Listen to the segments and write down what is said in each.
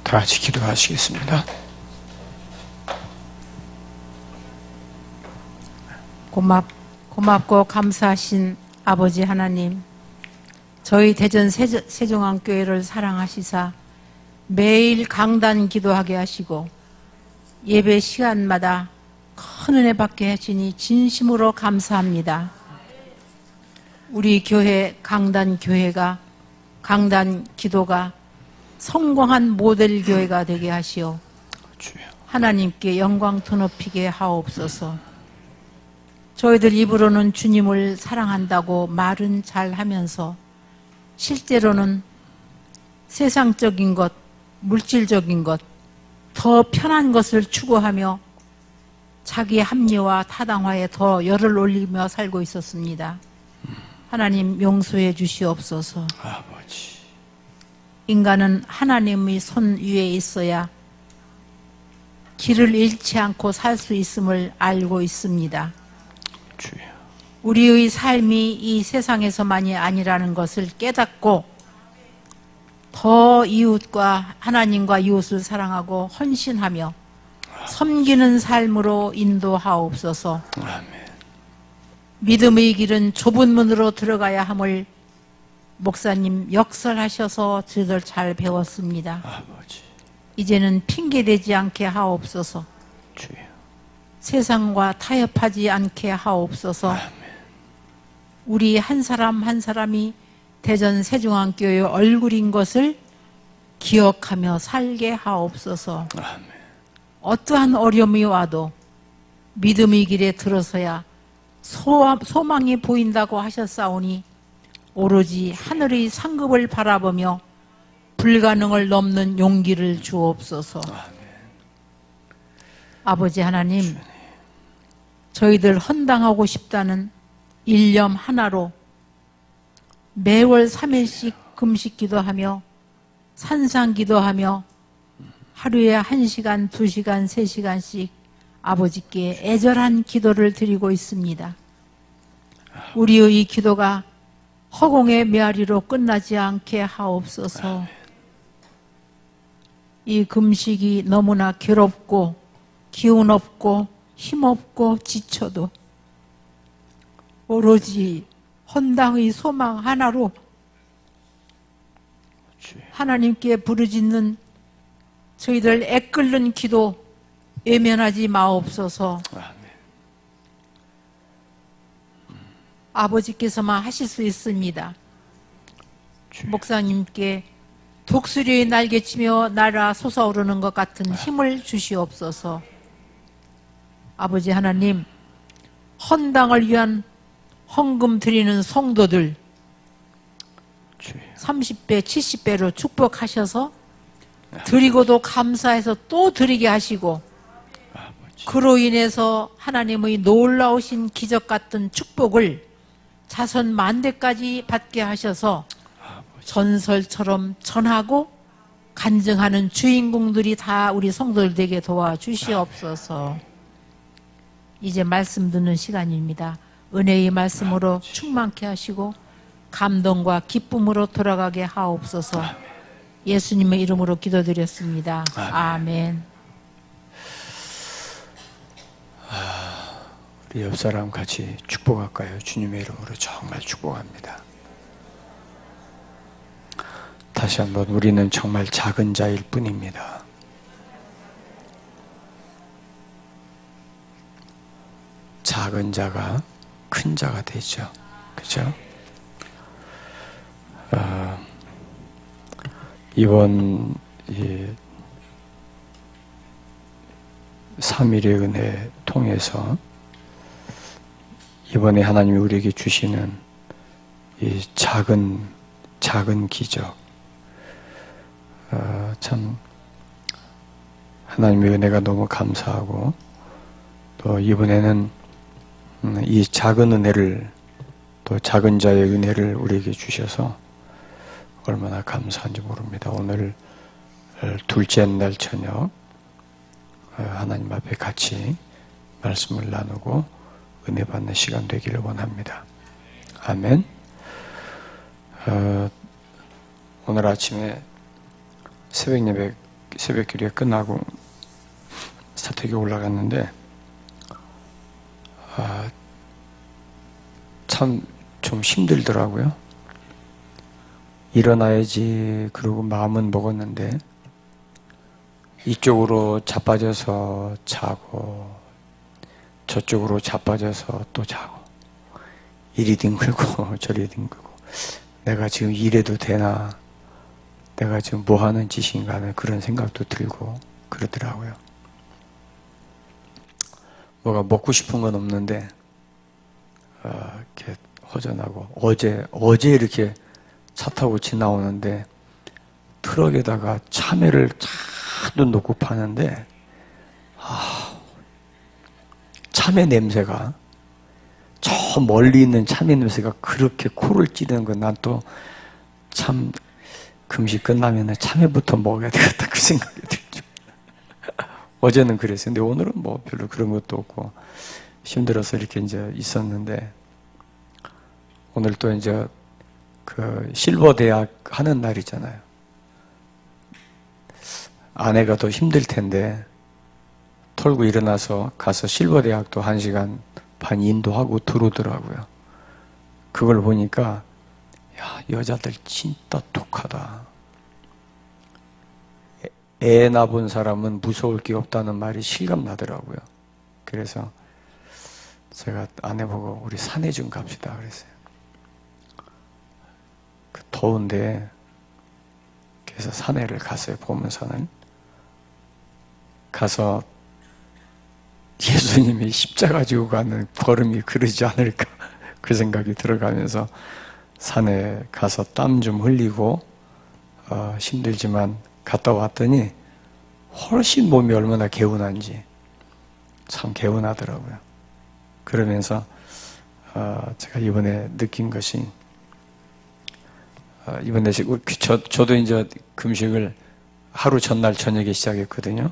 다 같이 기도하시겠습니다. 고맙고 감사하신 아버지 하나님, 저희 대전 세종안교회를 사랑하시사 매일 강단 기도하게 하시고 예배 시간마다 큰 은혜 받게 하시니 진심으로 감사합니다. 우리 교회 강단 기도가 성공한 모델 교회가 되게 하시오. 하나님께 영광 드높이게 하옵소서. 저희들 입으로는 주님을 사랑한다고 말은 잘 하면서 실제로는 세상적인 것, 물질적인 것, 더 편한 것을 추구하며 자기 합리화, 타당화에 더 열을 올리며 살고 있었습니다. 하나님 용서해 주시옵소서. 아버지. 인간은 하나님의 손 위에 있어야 길을 잃지 않고 살 수 있음을 알고 있습니다. 주여. 우리의 삶이 이 세상에서만이 아니라는 것을 깨닫고 더 이웃과 하나님과 이웃을 사랑하고 헌신하며 섬기는 삶으로 인도하옵소서. 아멘. 믿음의 길은 좁은 문으로 들어가야 함을 목사님 역설하셔서 저희들 잘 배웠습니다. 아버지. 이제는 핑계대지 않게 하옵소서. 주여. 세상과 타협하지 않게 하옵소서. 아멘. 우리 한 사람 한 사람이 대전 세종안교회의 얼굴인 것을 기억하며 살게 하옵소서. 아멘. 어떠한 어려움이 와도 믿음의 길에 들어서야 소망이 보인다고 하셨사오니 오로지 하늘의 상급을 바라보며 불가능을 넘는 용기를 주옵소서. 아멘. 아버지 하나님, 저희들 헌당하고 싶다는 일념 하나로 매월 3일씩 금식 기도하며 산상 기도하며 하루에 1시간, 2시간, 3시간씩 아버지께 애절한 기도를 드리고 있습니다. 우리의 이 기도가 허공의 메아리로 끝나지 않게 하옵소서. 이 금식이 너무나 괴롭고 기운 없고 힘없고 지쳐도 오로지 헌당의 소망 하나로 하나님께 부르짖는 저희들 애끓는 기도 외면하지 마옵소서. 아버지께서만 하실 수 있습니다. 목사님께 독수리의 날개치며 날아 솟아오르는 것 같은 힘을 주시옵소서. 아버지 하나님, 헌당을 위한 헌금 드리는 성도들 30배, 70배로 축복하셔서 드리고도 감사해서 또 드리게 하시고 그로 인해서 하나님의 놀라우신 기적 같은 축복을 자손 만대까지 받게 하셔서 전설처럼 전하고 간증하는 주인공들이 다 우리 성도들 되게 도와주시옵소서. 이제 말씀 듣는 시간입니다. 은혜의 말씀으로 충만케 하시고 감동과 기쁨으로 돌아가게 하옵소서. 예수님의 이름으로 기도드렸습니다. 아멘. 우리 옆사람 같이 축복할까요? 주님의 이름으로 정말 축복합니다. 다시 한번 우리는 정말 작은 자일 뿐입니다. 작은 자가 큰 자가 되죠. 그죠? 이번 3일의 은혜 통해서 이번에 하나님이 우리에게 주시는 이 작은 기적, 참 하나님의 은혜가 너무 감사하고, 또 이번에는 이 작은 은혜를, 또 작은 자의 은혜를 우리에게 주셔서 얼마나 감사한지 모릅니다. 오늘 둘째 날 저녁 하나님 앞에 같이 말씀을 나누고 은혜 받는 시간 되기를 원합니다. 아멘. 오늘 아침에 새벽 예배 새벽기도가 끝나고 사택에 올라갔는데 참 좀 힘들더라고요. 일어나야지 그러고 마음은 먹었는데 이쪽으로 자빠져서 자고 저쪽으로 자빠져서 또 자고 이리 뒹굴고 저리 뒹굴고 내가 지금 이래도 되나, 내가 지금 뭐 하는 짓인가 하는 그런 생각도 들고 그러더라고요. 뭐가 먹고 싶은 건 없는데 이렇게 허전하고 어제 이렇게 차 타고 지나오는데 트럭에다가 참외를 잔뜩 놓고 파는데 참외 냄새가, 저 멀리 있는 참외 냄새가 그렇게 코를 찌르는 건 난 또 참 금식 끝나면 참외부터 먹어야 되겠다 그 생각이 들죠. 어제는 그랬어요. 근데 오늘은 뭐 별로 그런 것도 없고 힘들어서 이렇게 이제 있었는데, 오늘 또 이제 그 실버 대학 하는 날이잖아요. 아내가 더 힘들 텐데 털고 일어나서 가서 실버 대학도 1시간 반 인도하고 들어오더라고요. 그걸 보니까 야, 여자들 진짜 독하다. 애 낳은 사람은 무서울 게 없다는 말이 실감나더라고요. 그래서 제가 아내 보고 우리 산에 좀 갑시다 그랬어요. 그 더운데 그래서 산에를 갔어요. 보문산을 가서 예수님이 십자가 지고 가는 걸음이 그러지 않을까 그 생각이 들어가면서 산에 가서 땀 좀 흘리고 힘들지만 갔다 왔더니 훨씬 몸이 얼마나 개운한지 참 개운하더라고요. 그러면서 제가 이번에 느낀 것이 이번에 저도 이제 금식을 하루 전날 저녁에 시작했거든요.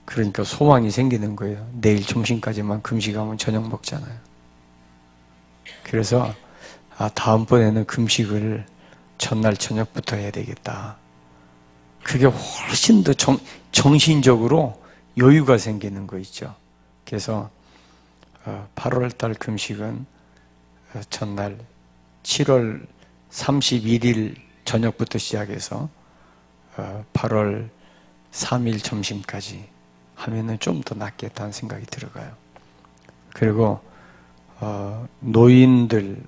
그러니까 소망이 생기는 거예요. 내일 점심까지만 금식하면 저녁 먹잖아요. 그래서 다음번에는 금식을 전날 저녁부터 해야 되겠다. 그게 훨씬 더 정신적으로 여유가 생기는 거 있죠. 그래서 8월달 금식은 전날 7월 31일 저녁부터 시작해서 8월 3일 점심까지 하면은 좀 더 낫겠다는 생각이 들어가요. 그리고 노인들은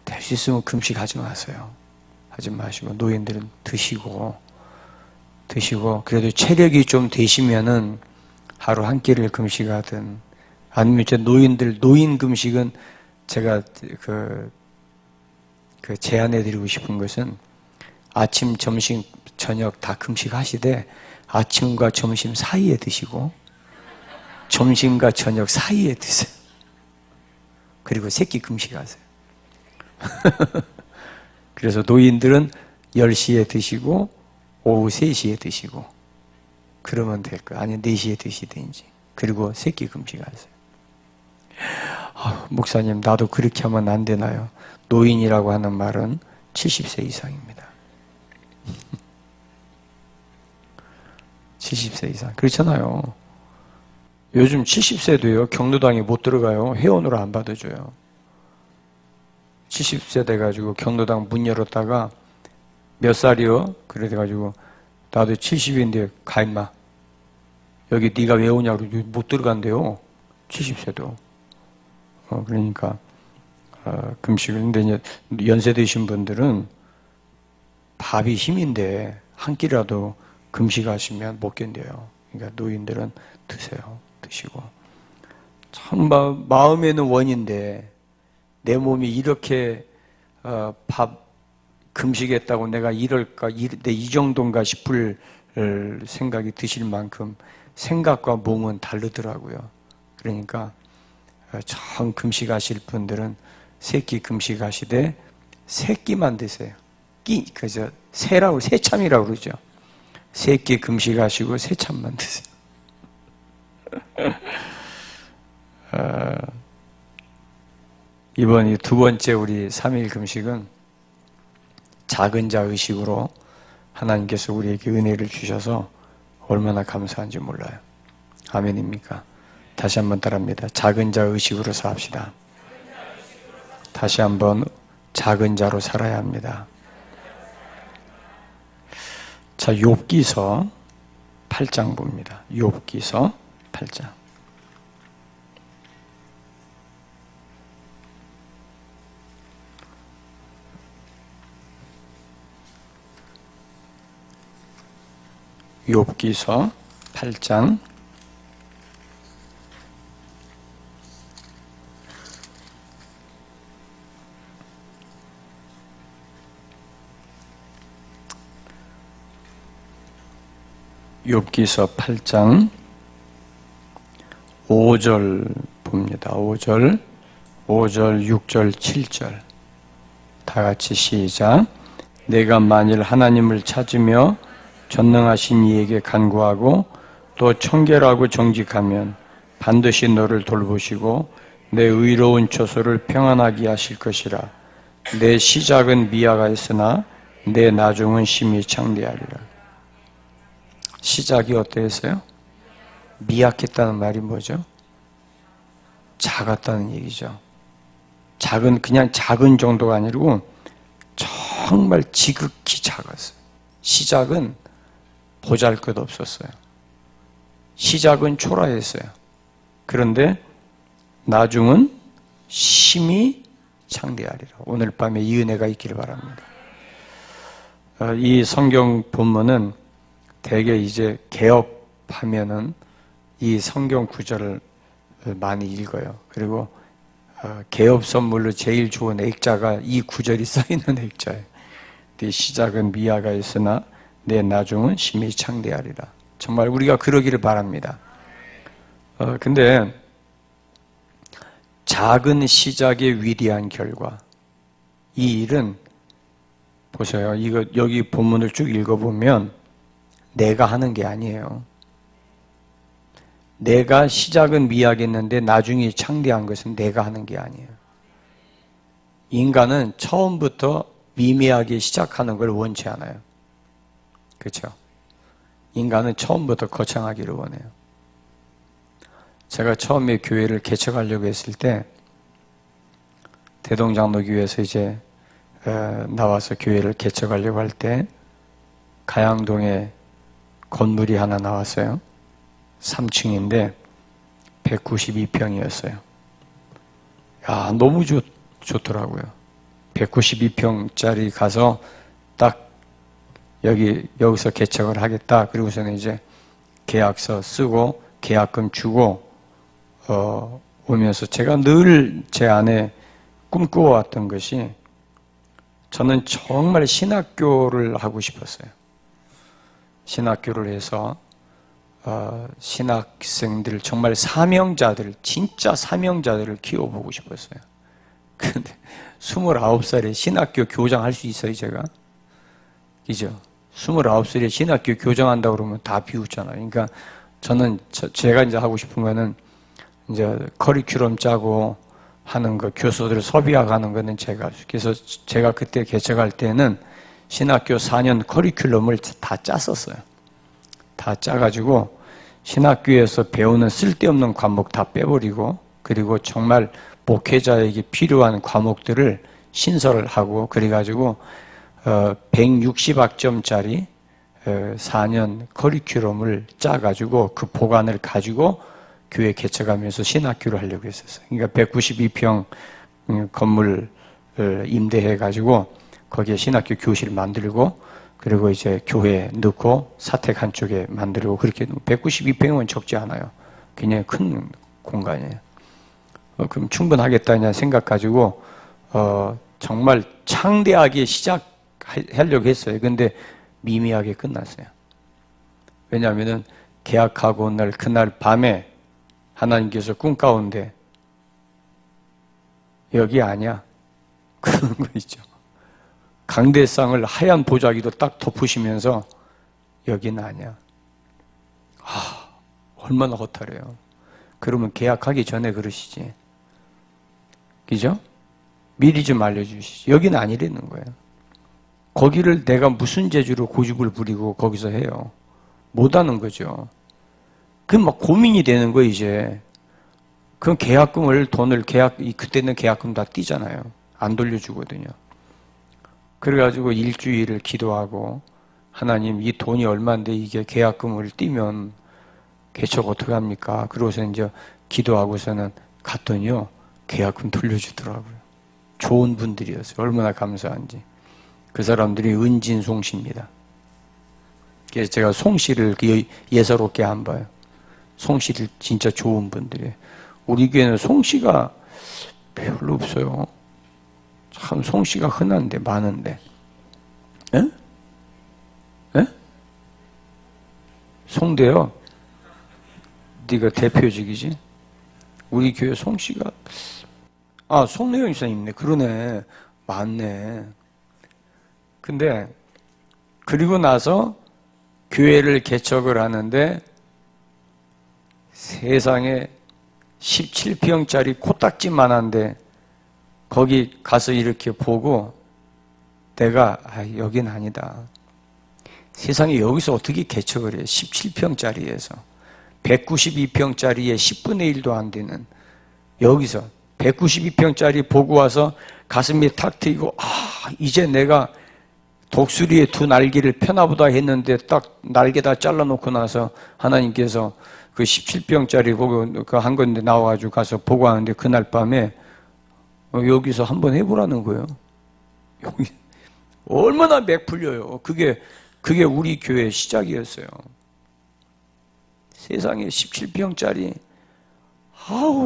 될 수 있으면 금식하지 마세요. 하지 마시고 노인들은 드시고 그래도 체력이 좀 되시면은 하루 한 끼를 금식하든, 아니면 이제 노인 금식은 제가 그 제안해 드리고 싶은 것은 아침, 점심, 저녁 다 금식하시되 아침과 점심 사이에 드시고 점심과 저녁 사이에 드세요. 그리고 새끼 금식하세요. 그래서 노인들은 10시에 드시고 오후 3시에 드시고 그러면 될 거예요. 아니면 4시에 드시든지. 그리고 새끼 금식하세요. 목사님, 나도 그렇게 하면 안 되나요? 노인이라고 하는 말은 70세 이상입니다. 70세 이상. 그렇잖아요. 요즘 70세도요, 경로당에 못 들어가요. 회원으로 안 받아줘요. 70세 돼가지고 경로당 문 열었다가 몇 살이요? 그래가지고 나도 70인데 가 임마. 여기 네가 왜 오냐고 못 들어간대요. 70세도. 그러니까 금식을. 근데 이제 연세 드신 분들은 밥이 힘인데 한 끼라도 금식하시면 못 견뎌요. 그러니까 노인들은 드세요. 드시고. 참 마음에는 원인데 내 몸이 이렇게 밥 금식했다고 내가 이럴까, 이 정도인가 싶을 생각이 드실 만큼 생각과 몸은 다르더라고요. 그러니까 정 금식하실 분들은 새끼 금식하시되 새끼만 드세요. 새참이라고 그러죠. 새끼 금식하시고 새참만 드세요. 이번 두 번째 우리 3일 금식은 작은 자 의식으로 하나님께서 우리에게 은혜를 주셔서 얼마나 감사한지 몰라요. 아멘입니까? 다시 한번 따라합니다. 작은 자 의식으로 삽시다. 다시 한번 작은 자로 살아야 합니다. 자, 욥기서 8장 봅니다. 욥기서 8장. 욥기서 8장 8장 5절 봅니다. 5절, 6절, 7절 다 같이 시작. 내가 만일 하나님을 찾으며 전능하신 이에게 간구하고 또 청결하고 정직하면 반드시 너를 돌보시고 내 의로운 처소를 평안하게 하실 것이라. 내 시작은 미아가 있으나 내 나중은 심히 창대하리라. 시작이 어땠어요? 미약했다는 말이 뭐죠? 작았다는 얘기죠. 그냥 작은 정도가 아니고 정말 지극히 작았어요. 시작은 보잘것없었어요. 시작은 초라했어요. 그런데 나중은 심히 창대하리라. 오늘 밤에 이 은혜가 있기를 바랍니다. 이 성경 본문은 대개 이제 개업하면은 이 성경 구절을 많이 읽어요. 그리고 개업 선물로 제일 좋은 액자가 이 구절이 써있는 액자예요. 네 시작은 미아가 있으나 내 나중은 심히 창대하리라. 정말 우리가 그러기를 바랍니다. 근데 작은 시작의 위대한 결과, 이 일은 보세요. 이거 여기 본문을 쭉 읽어보면 내가 하는 게 아니에요. 내가 시작은 미약했는데 나중에 창대한 것은 내가 하는 게 아니에요. 인간은 처음부터 미미하게 시작하는 걸 원치 않아요. 그렇죠? 인간은 처음부터 거창하기를 원해요. 제가 처음에 교회를 개척하려고 했을 때 대동장로교회에서 이제 나와서 교회를 개척하려고 할 때 가양동에 건물이 하나 나왔어요. 3층인데 192평이었어요. 야, 너무 좋더라고요. 192평짜리 가서 딱 여기서 개척을 하겠다. 그리고서는 이제 계약서 쓰고 계약금 주고 오면서 제가 늘 제 안에 꿈꿔왔던 것이, 저는 정말 신학교를 하고 싶었어요. 신학교를 해서 신학생들, 정말 사명자들, 진짜 사명자들을 키워보고 싶었어요. 근데 29살에 신학교 교장 할 수 있어요, 제가? 그죠? 29살에 신학교 교장한다고 그러면 다 비웃잖아요. 그러니까 저는 제가 이제 하고 싶은 거는 이제 커리큘럼 짜고 하는 거, 교수들 섭외하는 거는 그래서 제가 그때 개척할 때는 신학교 4년 커리큘럼을 다 짰었어요. 다 짜가지고 신학교에서 배우는 쓸데없는 과목 다 빼버리고, 그리고 정말 목회자에게 필요한 과목들을 신설을 하고, 그래가지고 160학점짜리 4년 커리큘럼을 짜가지고 그 보관을 가지고 교회 개척하면서 신학교를 하려고 했었어요. 그러니까 192평 건물을 임대해가지고 거기에 신학교 교실 만들고, 그리고 이제 교회 넣고 사택 한쪽에 만들고, 그렇게 192평이면 적지 않아요. 굉장히 큰 공간이에요. 그럼 충분하겠다냐 생각 가지고 정말 창대하게 시작하려고 했어요. 근데 미미하게 끝났어요. 왜냐하면은 계약하고 온 날, 그날 밤에 하나님께서 꿈 가운데 여기 아니야, 그런 거 있죠. 강대상을 하얀 보자기도 딱 덮으시면서 여기는 아니야. 얼마나 허탈해요. 그러면 계약하기 전에 그러시지. 그죠? 미리 좀 알려주시지. 여기는 아니라는 거예요. 거기를 내가 무슨 재주로 고집을 부리고 거기서 해요. 못하는 거죠. 그럼 막 고민이 되는 거예요, 이제. 그럼 돈을 그때는 계약금 다 띄잖아요. 안 돌려주거든요. 그래가지고 일주일을 기도하고, 하나님, 이 돈이 얼마인데 이게 계약금을 띄면 개척 어떡합니까? 그러고서 이제 기도하고서는 갔더니요, 계약금 돌려주더라고요. 좋은 분들이었어요. 얼마나 감사한지. 그 사람들이 은진송씨입니다. 그래서 제가 송씨를 예사롭게 안 봐요. 송씨를 진짜 좋은 분들이에요. 우리 교회는 송씨가 별로 없어요. 참 송씨가 흔한데 많은데. 에? 에? 송대요? 네가 대표직이지? 우리 교회 송씨가 송내영 이사 있네. 그러네. 맞네. 근데 그리고 나서 교회를 개척을 하는데 세상에 17평짜리 코딱지만한데 거기 가서 이렇게 보고 내가 여긴 아니다. 세상에 여기서 어떻게 개척을 해? 17평짜리에서 192평짜리에 10분의 1도 안 되는 여기서 192평짜리 보고 와서 가슴이 탁 트이고 이제 내가 독수리의 두 날개를 펴나보다 했는데 딱 날개 다 잘라놓고 나서 하나님께서 그 17평짜리 보고 한 건데 나와가지고 가서 보고 하는데 그날 밤에 여기서 한번 해보라는 거예요. 여기 얼마나 맥 풀려요. 그게 우리 교회의 시작이었어요. 세상에 17평짜리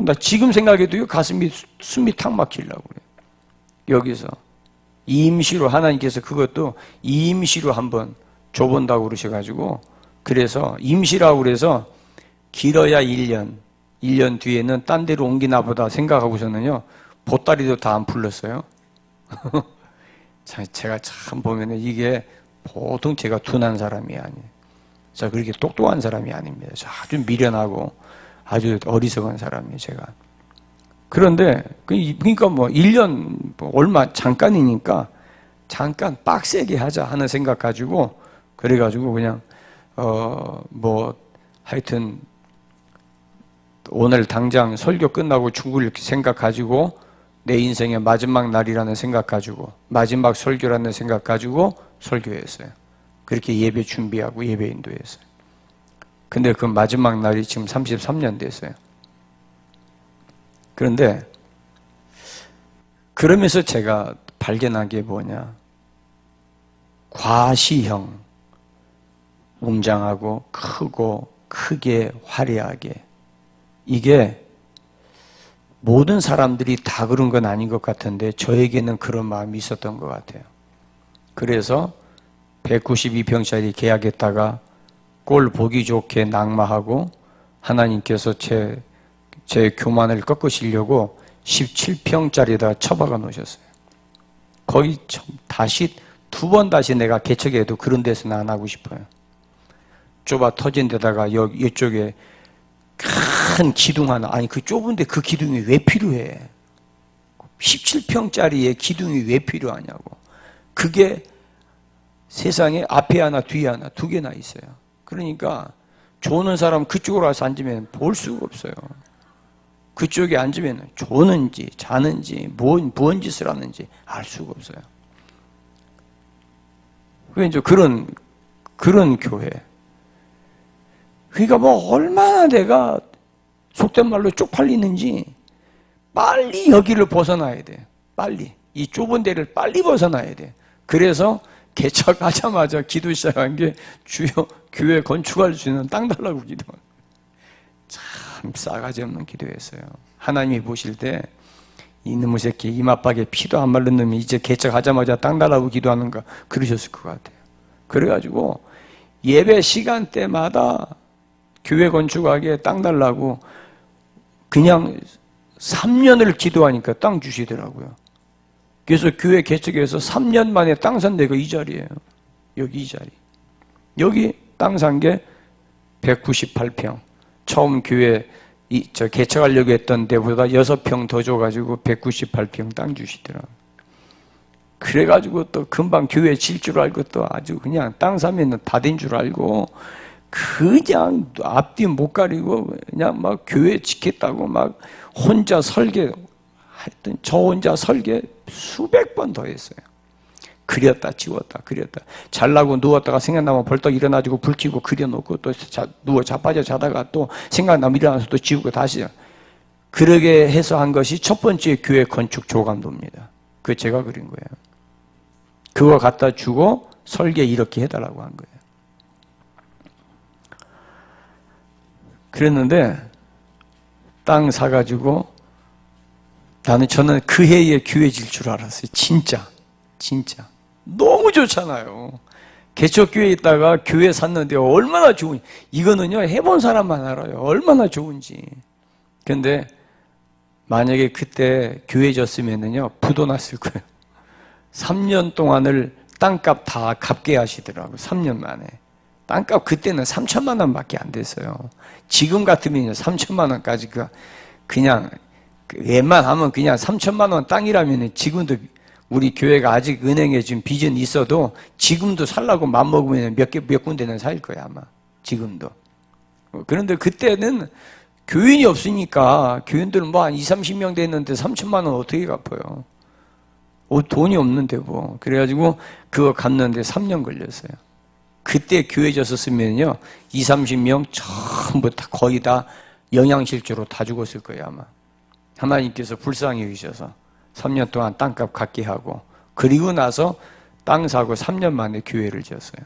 나 지금 생각해도 가슴이 숨이 탁 막히려고 그래요. 여기서 임시로 하나님께서 그것도 임시로 한번 줘본다고 그러셔가지고 그래서 임시라고 그래서 길어야 1년 뒤에는 딴 데로 옮기나 보다 생각하고서는요 보따리도 다 안 풀렸어요. 제가 참 보면은 이게 보통 제가 둔한 사람이 아니에요. 자, 그렇게 똑똑한 사람이 아닙니다. 아주 미련하고 아주 어리석은 사람이에요, 제가. 그런데, 그러니까 1년, 얼마, 잠깐이니까, 잠깐 빡세게 하자 하는 생각 가지고, 그래가지고 그냥, 하여튼, 오늘 당장 설교 끝나고 죽을 생각 가지고, 내 인생의 마지막 날이라는 생각 가지고, 마지막 설교라는 생각 가지고 설교했어요. 그렇게 예배 준비하고 예배 인도했어요. 근데 그 마지막 날이 지금 33년 됐어요. 그런데 그러면서 제가 발견한 게 뭐냐, 과시형, 웅장하고 크고 크게 화려하게, 이게 모든 사람들이 다 그런 건 아닌 것 같은데 저에게는 그런 마음이 있었던 것 같아요. 그래서 192평짜리 계약했다가 꼴 보기 좋게 낙마하고 하나님께서 제 교만을 꺾으시려고 17평짜리에다 처박아 놓으셨어요. 거기 다시 두 번 다시 내가 개척해도 그런 데서는 안 하고 싶어요. 좁아 터진 데다가 이쪽에 큰 기둥 하나, 아니 그 좁은데 그 기둥이 왜 필요해? 17평짜리에 기둥이 왜 필요하냐고. 그게 세상에 앞에 하나 뒤에 하나 두 개나 있어요. 그러니까 조는 사람 그쪽으로 와서 앉으면 볼 수가 없어요. 그쪽에 앉으면 조는지 자는지 뭔 짓을 하는지 알 수가 없어요. 그게 이제 그런 교회. 그러니까 얼마나 내가 속된 말로 쪽팔리는지 빨리 여기를 벗어나야 돼. 빨리. 이 좁은 데를 빨리 벗어나야 돼. 그래서 개척하자마자 기도 시작한 게 주여 교회 건축할 수 있는 땅 달라고 기도. 참 싸가지 없는 기도였어요. 하나님이 보실 때 이놈의 새끼 이맛박에 피도 안 마른 놈이 이제 개척하자마자 땅 달라고 기도하는가 그러셨을 것 같아요. 그래가지고 예배 시간대마다 교회 건축하기에 땅 달라고 그냥 3년을 기도하니까 땅 주시더라고요. 그래서 교회 개척해서 3년 만에 땅 산 데가 이 자리예요. 여기 이 자리. 여기 땅 산 게 198평. 처음 교회 개척하려고 했던 데보다 6평 더 줘가지고 198평 땅 주시더라고요. 그래가지고 또 금방 교회 질 줄 알고 또 아주 그냥 땅 사면은 다 된 줄 알고 그냥 앞뒤 못 가리고 그냥 막 교회 지켰다고 막 혼자 설계 하여튼 저 혼자 설계 수백 번 더 했어요. 그렸다 지웠다 그렸다 잘라고 누웠다가 생각나면 벌떡 일어나지고 불 켜고 그려놓고 또 누워 자빠져 자다가 또 생각나면 일어나서 또 지우고 다시 그러게 해서 한 것이 첫 번째 교회 건축 조감도입니다. 그거 제가 그린 거예요. 그거 갖다 주고 설계 이렇게 해달라고 한 거예요. 그랬는데 땅 사가지고 저는 그 해에 교회 질 줄 알았어요. 진짜 너무 좋잖아요. 개척교회에 있다가 교회 샀는데 얼마나 좋은지 이거는요 해본 사람만 알아요. 얼마나 좋은지. 근데 만약에 그때 교회 졌으면은요 부도 났을 거예요. 3년 동안을 땅값 다 갚게 하시더라고요. 3년 만에. 땅값 그때는 3천만 원밖에 안 됐어요. 지금 같으면 3천만 원까지 그냥 웬만하면 그냥 3천만 원 땅이라면 지금도 우리 교회가 아직 은행에 지금 빚은 있어도 지금도 살라고 맘먹으면 몇 군데는 살 거야 아마 지금도. 그런데 그때는 교인이 없으니까 교인들은 뭐 한 20-30명 됐는데 3천만 원 어떻게 갚아요? 돈이 없는데 뭐. 그래가지고 그거 갚는데 3년 걸렸어요. 그때 교회 졌었으면요 20-30명 전부 다 거의 다 영양실조로 다 죽었을 거예요 아마. 하나님께서 불쌍히 여기셔서 3년 동안 땅값 갚게 하고 그리고 나서 땅 사고 3년 만에 교회를 지었어요.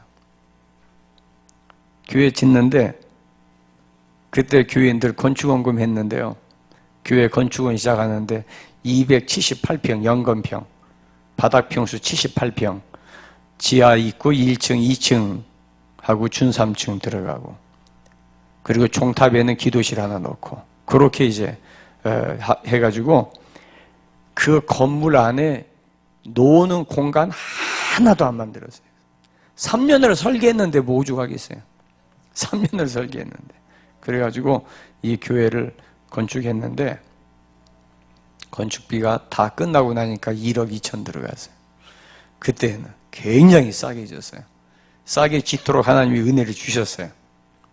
교회 짓는데 그때 교인들 건축원금 했는데요. 교회 건축원 시작하는데 278평 연건평 바닥 평수 78평 지하 있고 1층 2층 하고 준 3층 들어가고 그리고 종탑에는 기도실 하나 넣고 그렇게 이제 해가지고 그 건물 안에 노는 공간 하나도 안 만들었어요. 3년을 설계했는데 뭐 오죽하겠어요. 3년을 설계했는데. 그래가지고 이 교회를 건축했는데 건축비가 다 끝나고 나니까 1억 2천 들어갔어요. 그때는 굉장히 싸게 졌어요. 싸게 짓도록 하나님이 은혜를 주셨어요.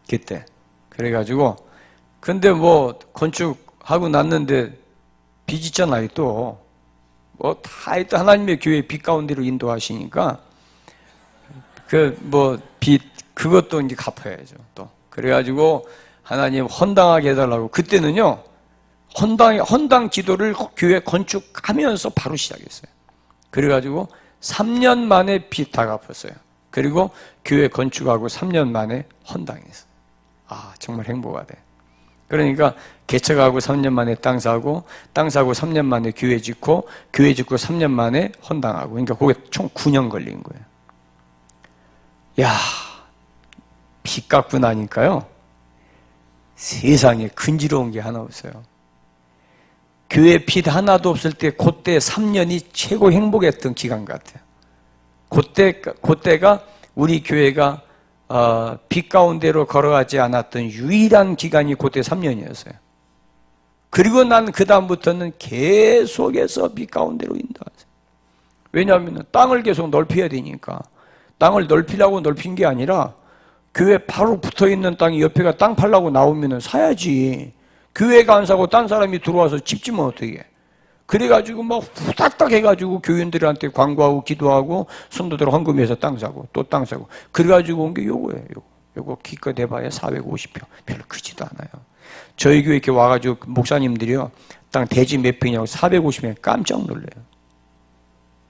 그때. 그래가지고 근데 뭐 건축하고 났는데 빚 있잖아요 또. 뭐 다 하나님의 교회 빚 가운데로 인도하시니까 빚 그것도 이제 갚아야죠 또. 그래가지고 하나님 헌당하게 해달라고 그때는요 헌당 기도를 교회 건축하면서 바로 시작했어요. 그래가지고 3년 만에 빚 다 갚았어요. 그리고 교회 건축하고 3년 만에 헌당했어요. 아 정말 행복하대. 그러니까 개척하고 3년 만에 땅 사고 3년 만에 교회 짓고 교회 짓고 3년 만에 헌당하고 그러니까 그게 총 9년 걸린 거예요. 야, 빚 갚고 나니까요 세상에 근지러운 게 하나 없어요. 교회 빚 하나도 없을 때 그때 3년이 최고 행복했던 기간 같아요. 그때가 우리 교회가 빚 가운데로 걸어가지 않았던 유일한 기간이 그때 3년이었어요. 그리고 난 그 다음부터는 계속해서 빚 가운데로 인도하세요. 왜냐하면 땅을 계속 넓혀야 되니까. 땅을 넓히려고 넓힌 게 아니라 교회 바로 붙어있는 땅이 옆에가 땅 팔라고 나오면 사야지. 교회가 안 사고 딴 사람이 들어와서 집 지면 어떻게 해. 그래가지고 막 후닥닥 해가지고 교인들한테 광고하고 기도하고 성도들 헌금해서 땅 사고 또 땅 사고 그래가지고 온 게 요거예요. 요거 기껏 해봐야 450평 별로 크지도 않아요. 저희 교회 이렇게 와가지고 목사님들이요 땅 대지 몇 평이냐고 450평 깜짝 놀래요.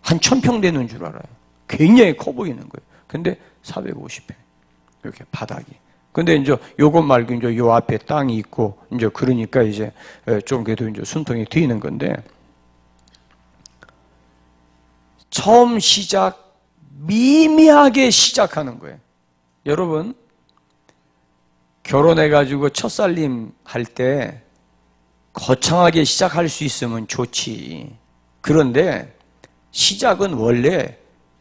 한 1000평 되는 줄 알아요. 굉장히 커 보이는 거예요. 근데 450평 이렇게 바닥이. 근데 이제 요것 말고 이제 요 앞에 땅이 있고 이제 그러니까 이제 좀 그래도 이제 순통이 트이는 건데 처음 시작 미미하게 시작하는 거예요. 여러분 결혼해가지고 첫살림 할 때 거창하게 시작할 수 있으면 좋지. 그런데 시작은 원래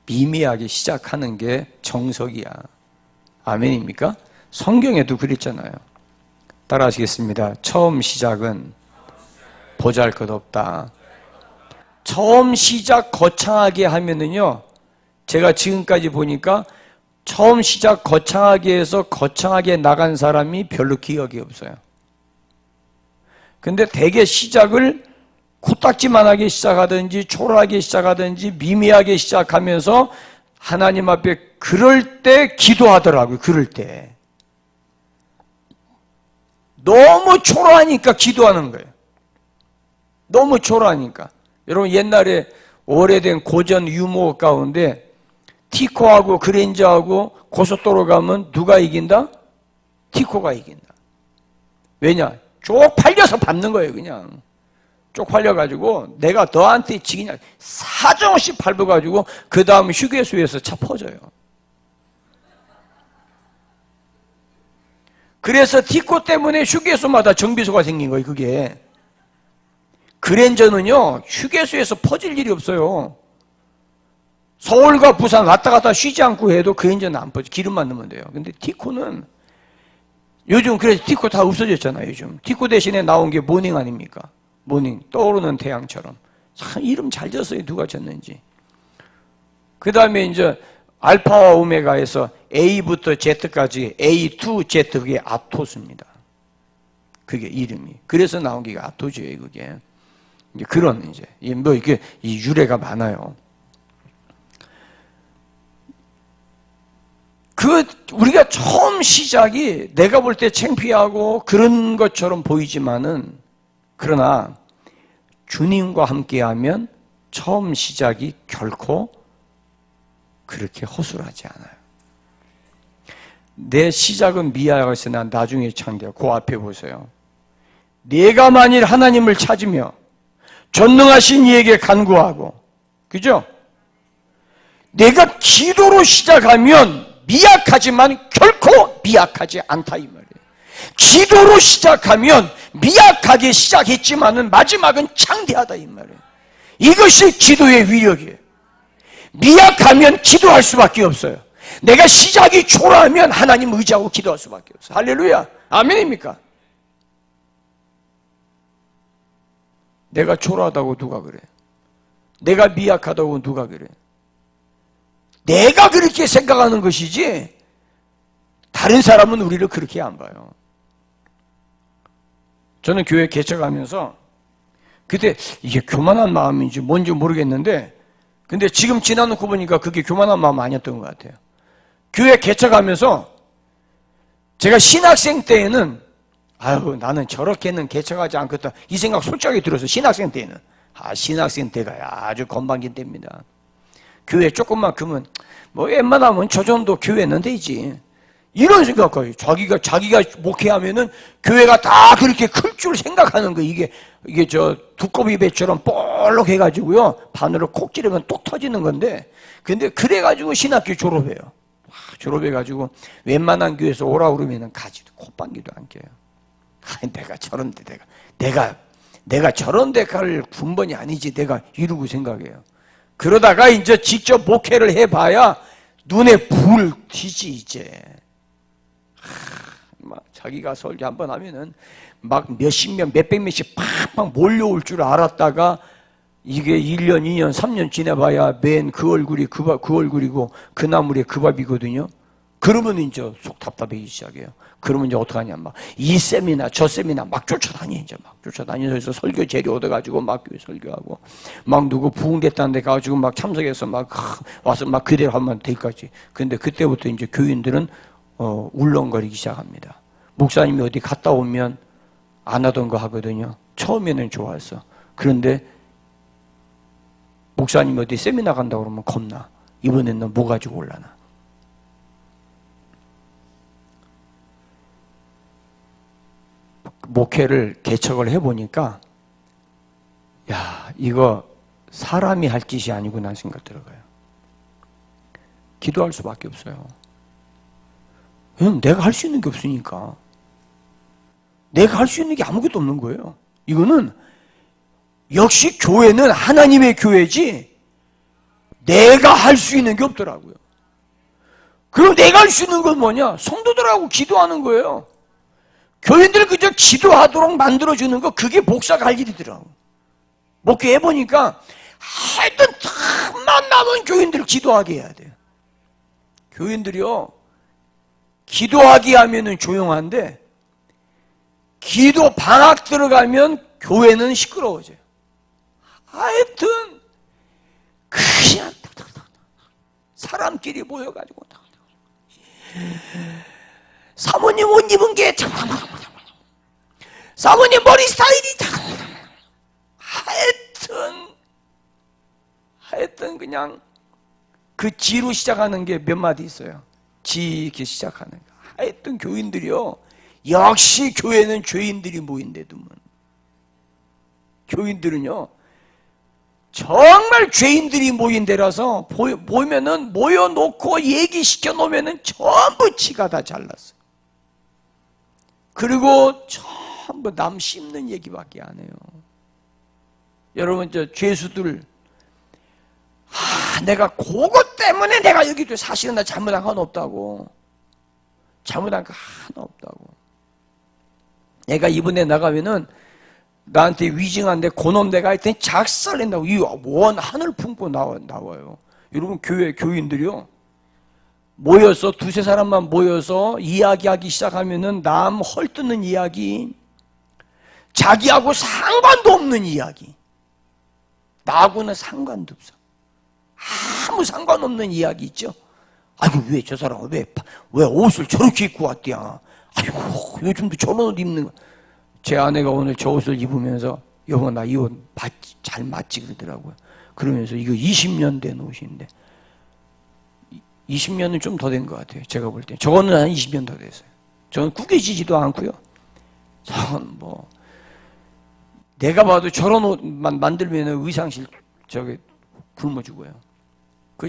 미미하게 시작하는 게 정석이야. 아멘입니까? 성경에도 그랬잖아요. 따라 하시겠습니다. 처음 시작은 보잘것없다. 처음 시작 거창하게 하면은요, 제가 지금까지 보니까 처음 시작 거창하게 해서 거창하게 나간 사람이 별로 기억이 없어요. 근데 대개 시작을 코딱지만하게 시작하든지 초라하게 시작하든지 미미하게 시작하면서 하나님 앞에 그럴 때 기도하더라고요. 그럴 때. 너무 초라하니까 기도하는 거예요. 너무 초라하니까. 여러분 옛날에 오래된 고전 유머 가운데 티코하고 그랜저하고 고속도로 가면 누가 이긴다? 티코가 이긴다. 왜냐? 쪽팔려서 밟는 거예요. 그냥 쪽팔려가지고 내가 너한테 지기냐 사정없이 밟아가지고 그 다음 휴게소에서 차 퍼져요. 그래서 티코 때문에 휴게소마다 정비소가 생긴 거예요. 그게. 그랜저는요 휴게소에서 퍼질 일이 없어요. 서울과 부산 왔다 갔다 쉬지 않고 해도 그랜저는 안 퍼져. 기름만 넣으면 돼요. 근데 티코는 요즘 그래서 티코 다 없어졌잖아요. 요즘 티코 대신에 나온 게 모닝 아닙니까? 모닝, 떠오르는 태양처럼. 참 이름 잘 졌어요. 누가 졌는지. 그 다음에 이제 알파와 오메가에서 A부터 Z까지 A to Z, 그게 아토스입니다. 그게 이름이. 그래서 나온 게 아토즈예요. 그게. 그런 이제 뭐 이게 이 유래가 많아요. 우리가 처음 시작이 내가 볼 때 창피하고 그런 것처럼 보이지만은, 그러나 주님과 함께하면 처음 시작이 결코 그렇게 허술하지 않아요. 내 시작은 미약하시나 나중에 창대하. 그 앞에 보세요. 내가 만일 하나님을 찾으며 전능하신 이에게 간구하고, 그죠? 내가 기도로 시작하면 미약하지만 결코 미약하지 않다 이 말이에요. 기도로 시작하면 미약하게 시작했지만은 마지막은 창대하다 이 말이에요. 이것이 기도의 위력이에요. 미약하면 기도할 수밖에 없어요. 내가 시작이 초라하면 하나님 의지하고 기도할 수밖에 없어요. 할렐루야. 아멘입니까? 내가 초라하다고 누가 그래? 내가 미약하다고 누가 그래? 내가 그렇게 생각하는 것이지 다른 사람은 우리를 그렇게 안 봐요. 저는 교회 개척하면서 그때 이게 교만한 마음인지 뭔지 모르겠는데, 근데 지금 지나놓고 보니까 그게 교만한 마음 아니었던 것 같아요. 교회 개척하면서 제가 신학생 때에는 아유 나는 저렇게는 개척하지 않겠다 이 생각 솔직하게 들었어요. 신학생 때에는. 신학생 때가 아주 건방진 때입니다. 교회 조금만 크면 뭐 웬만하면 저 정도 교회는 되지, 이런 생각까지. 자기가 목회하면은 교회가 다 그렇게 클 줄 생각하는 거. 이게 저 두꺼비 배처럼 볼록 해가지고요 바늘을 콕 찌르면 똑 터지는 건데, 근데 그래가지고 신학교 졸업해요. 졸업해가지고 웬만한 교회에서 오라 그러면은 가지도 콧방귀도 안 껴요. 내가 저런데 내가 저런데 갈 군번이 아니지 내가 이러고 생각해요. 그러다가 이제 직접 목회를 해봐야 눈에 불 튀지 이제. 막 자기가 설교 한번 하면은 막 몇십 명, 몇백 명씩 팍팍 몰려올 줄 알았다가 이게 1년, 2년, 3년 지나봐야 맨 그 얼굴이 그 얼굴이고 그 나물이 그 밥이거든요. 그러면 이제 속 답답해지기 시작해요. 그러면 이제 어떡하냐, 막 이 셈이나 저 셈이나 막 쫓아다니, 이제 막 쫓아다니면서 설교 재료 얻어가지고 막 교회 설교하고, 막 누구 부흥됐다는 데 가가지고 막 참석해서 막 와서 막 그대로 하면 될까지. 근데 그때부터 이제 교인들은 울렁거리기 시작합니다. 목사님이 어디 갔다 오면 안 하던 거 하거든요. 처음에는 좋았어. 그런데 목사님이 어디 세미나 간다고 그러면 겁나. 이번에는 뭐 가지고 올라나. 목회를 개척을 해보니까 야, 이거 사람이 할 짓이 아니구나 생각 들어가요. 기도할 수밖에 없어요. 왜냐면 내가 할 수 있는 게 없으니까. 내가 할 수 있는 게 아무것도 없는 거예요. 이거는 역시 교회는 하나님의 교회지 내가 할 수 있는 게 없더라고요. 그럼 내가 할 수 있는 건 뭐냐? 성도들하고 기도하는 거예요. 교인들 그저 기도하도록 만들어주는 거, 그게 목사가 할 일이더라고. 목회해보니까 하여튼 틈만 남은 교인들 기도하게 해야 돼요. 교인들이요, 기도하게 하면은 조용한데 기도 방학 들어가면 교회는 시끄러워져요. 하여튼 그냥 사람끼리 모여가지고 사모님 옷 입은 게 사모님 머리 스타일이 하여튼 그냥 그 지로 시작하는 게 몇 마디 있어요. 지 이렇게 시작하는 거. 하여튼 교인들이요, 역시 교회는 죄인들이 모인데도만 교인들은요 정말 죄인들이 모인 데라서 보면은 모여놓고 얘기시켜 놓으면은 전부 지가 다 잘났어요. 그리고 전부 남 씹는 얘기밖에 안 해요. 여러분, 저 죄수들, 내가 그것 때문에 내가 여기도 사실은 나 잘못한 건 없다고. 잘못한 거 하나 없다고. 내가 이번에 나가면은 나한테 위증한데 그놈 내가 하여튼 작살낸다고 이 원 하늘 품고 나와요. 여러분, 교인들이요 모여서 두세 사람만 모여서 이야기하기 시작하면은 남 헐뜯는 이야기, 자기하고 상관도 없는 이야기, 나하고는 상관도 없어. 아무 상관없는 이야기 있죠. 아이고, 왜 저 사람은 왜 옷을 저렇게 입고 왔대야. 아이고, 요즘도 저런 옷 입는 거. 제 아내가 오늘 저 옷을 입으면서 여보 나 이 옷 잘 맞지 그러더라고요. 그러면서 이거 20년 된 옷인데 20년은 좀 더 된 것 같아요. 제가 볼 때 저거는 한 20년 더 됐어요. 저는 구겨지지도 않고요. 저건 뭐 내가 봐도 저런 옷만 만들면 의상실 저기 굶어 죽어요.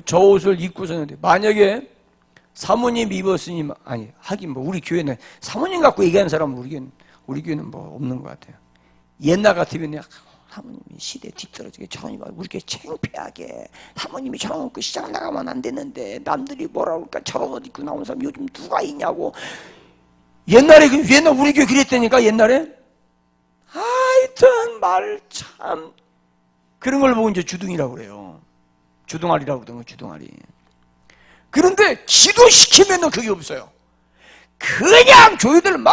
저 옷을 입고서는 만약에 사모님 입었으니 아니 하긴 뭐 우리 교회는 사모님 갖고 얘기하는 사람은 우리 교회는 뭐 없는 것 같아요. 옛날 같으면 사모님이 시대 뒤떨어지게 저런 거 우리 교회 창피하게 사모님이 저런 옷 입고 시장 나가면 안 되는데 남들이 뭐라 그럴까 저런 옷 입고 나온 사람 요즘 누가 있냐고. 옛날 우리 교회 그랬다니까. 옛날에 하여튼 말 참 그런 걸 보고 이제 주둥이라고 그래요. 주둥아리라고 그러던 거 주둥아리. 그런데 기도시키면은 그게 없어요. 그냥 교회들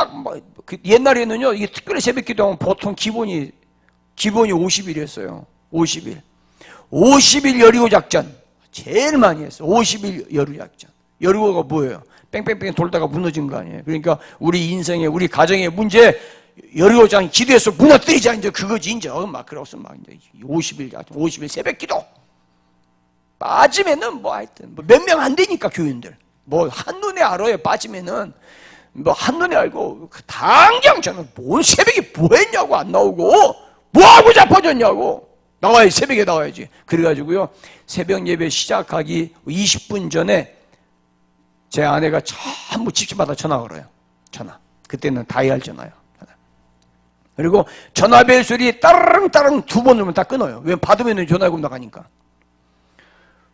옛날에는요 이게 특별히 새벽 기도하면 보통 기본이 50일이었어요. 50일 여리고 작전 제일 많이 했어요. 50일 여리고 작전. 여리고가 뭐예요? 뺑뺑뺑 돌다가 무너진 거 아니에요. 그러니까 우리 인생에 우리 가정의 문제 여리고장 기도해서 무너뜨리자 이제 그거지 이제 막 그러고서 막 이제 50일 새벽 기도 빠지면은 뭐 하여튼 몇 명 안 되니까 교인들 뭐 한눈에 알아요. 빠지면은 뭐 한눈에 알고 당장 저는 뭔 새벽에 뭐 했냐고 안 나오고 뭐하고 자빠졌냐고 나와야지. 새벽에 나와야지. 그래가지고요 새벽 예배 시작하기 20분 전에 제 아내가 전부 집집마다 전화 걸어요. 전화. 그때는 다이얼 전화요. 그리고 전화벨 소리 따르릉따르릉 2번 누르면 다 끊어요. 왜? 받으면 전화가 나가니까.